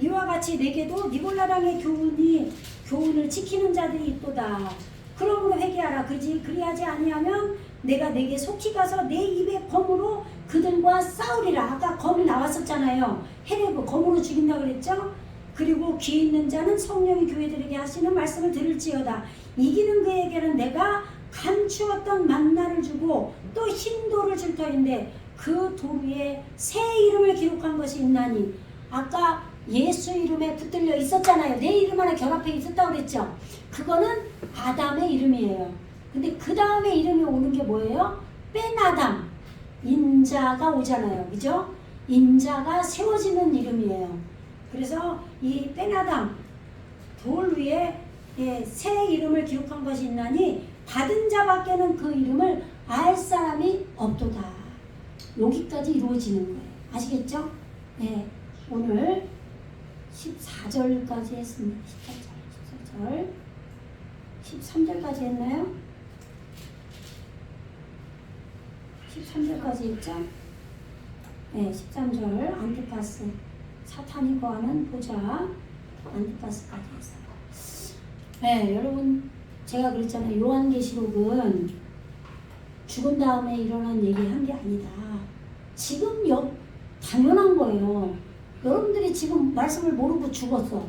이와 같이 내게도 니골라당의 교훈을 지키는 자들이 있도다. 그러므로 회개하라. 그지 그리하지 아니하면 내가 내게 속히 가서 내 입의 검으로 그들과 싸우리라. 아까 검이 나왔었잖아요. 헤레브 검으로 죽인다 그랬죠. 그리고 귀 있는 자는 성령이 교회들에게 하시는 말씀을 들을지어다. 이기는 그에게는 내가 감추었던 만나를 주고 또 흰돌을 줄 터인데 그 돌 위에 새 이름을 기록한 것이 있나니. 아까 예수 이름에 붙들려 있었잖아요. 내 이름 하나 결합해 있었다고 그랬죠. 그거는 아담의 이름이에요. 근데 그 다음에 이름이 오는 게 뭐예요? 뺀아담, 인자가 오잖아요. 그죠? 인자가 세워지는 이름이에요. 그래서 이 뺀아담 돌 위에 새 이름을 기록한 것이 있나니 받은 자밖에는 그 이름을 알 사람이 없도다. 여기까지 이루어지는 거예요. 아시겠죠? 네, 오늘 14절까지 했습니다. 14절, 13절까지 했나요? 13절까지 했죠? 네, 13절 안티파스, 사탄이 거하는 보좌 안티파스까지 했어요. 네, 여러분 제가 그랬잖아요. 요한계시록은 죽은 다음에 일어난 얘기 한 게 아니다. 지금 당연한 거예요. 여러분들이 지금 말씀을 모르고 죽었어.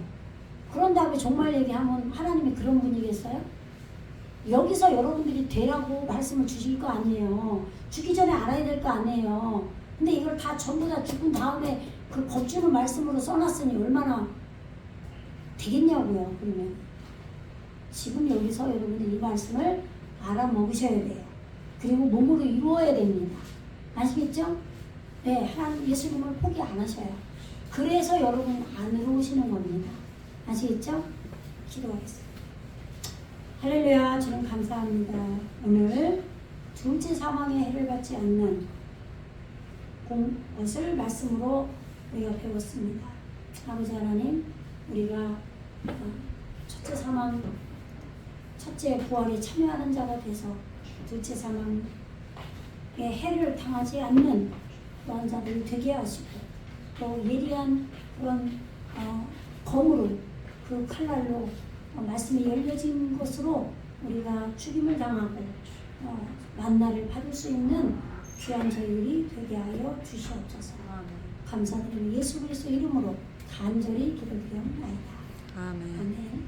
그런 다음에 종말 얘기하면 하나님이 그런 분이겠어요? 여기서 여러분들이 되라고 말씀을 주실 거 아니에요. 죽기 전에 알아야 될 거 아니에요. 근데 이걸 다 전부 다 죽은 다음에 그 겁주는 말씀으로 써놨으니 얼마나 되겠냐고요. 그러면 지금 여기서 여러분들이 이 말씀을 알아먹으셔야 돼요. 그리고 몸으로 이루어야 됩니다. 아시겠죠? 네, 하나님 예수님을 포기 안 하셔요. 그래서 여러분 안으로 오시는 겁니다. 아시겠죠? 기도하겠습니다. 할렐루야, 주님 감사합니다. 오늘 둘째 사망의 해를 받지 않는 것을 말씀으로 우리가 배웠습니다. 아버지 하나님, 우리가 첫째 사망, 첫째 부활에 참여하는 자가 돼서 둘째 사망의 해를 당하지 않는 그런 자들이 되게 하시고 또 예리한 그런 검으로 그 칼날로 말씀이 열려진 것으로 우리가 죽임을 당하고 만나를 받을 수 있는 귀한 저희들이 되게 하여 주시옵소서. 감사드리며 예수 그리스도 이름으로 간절히 기도드리옵나이다. 아멘. 아멘.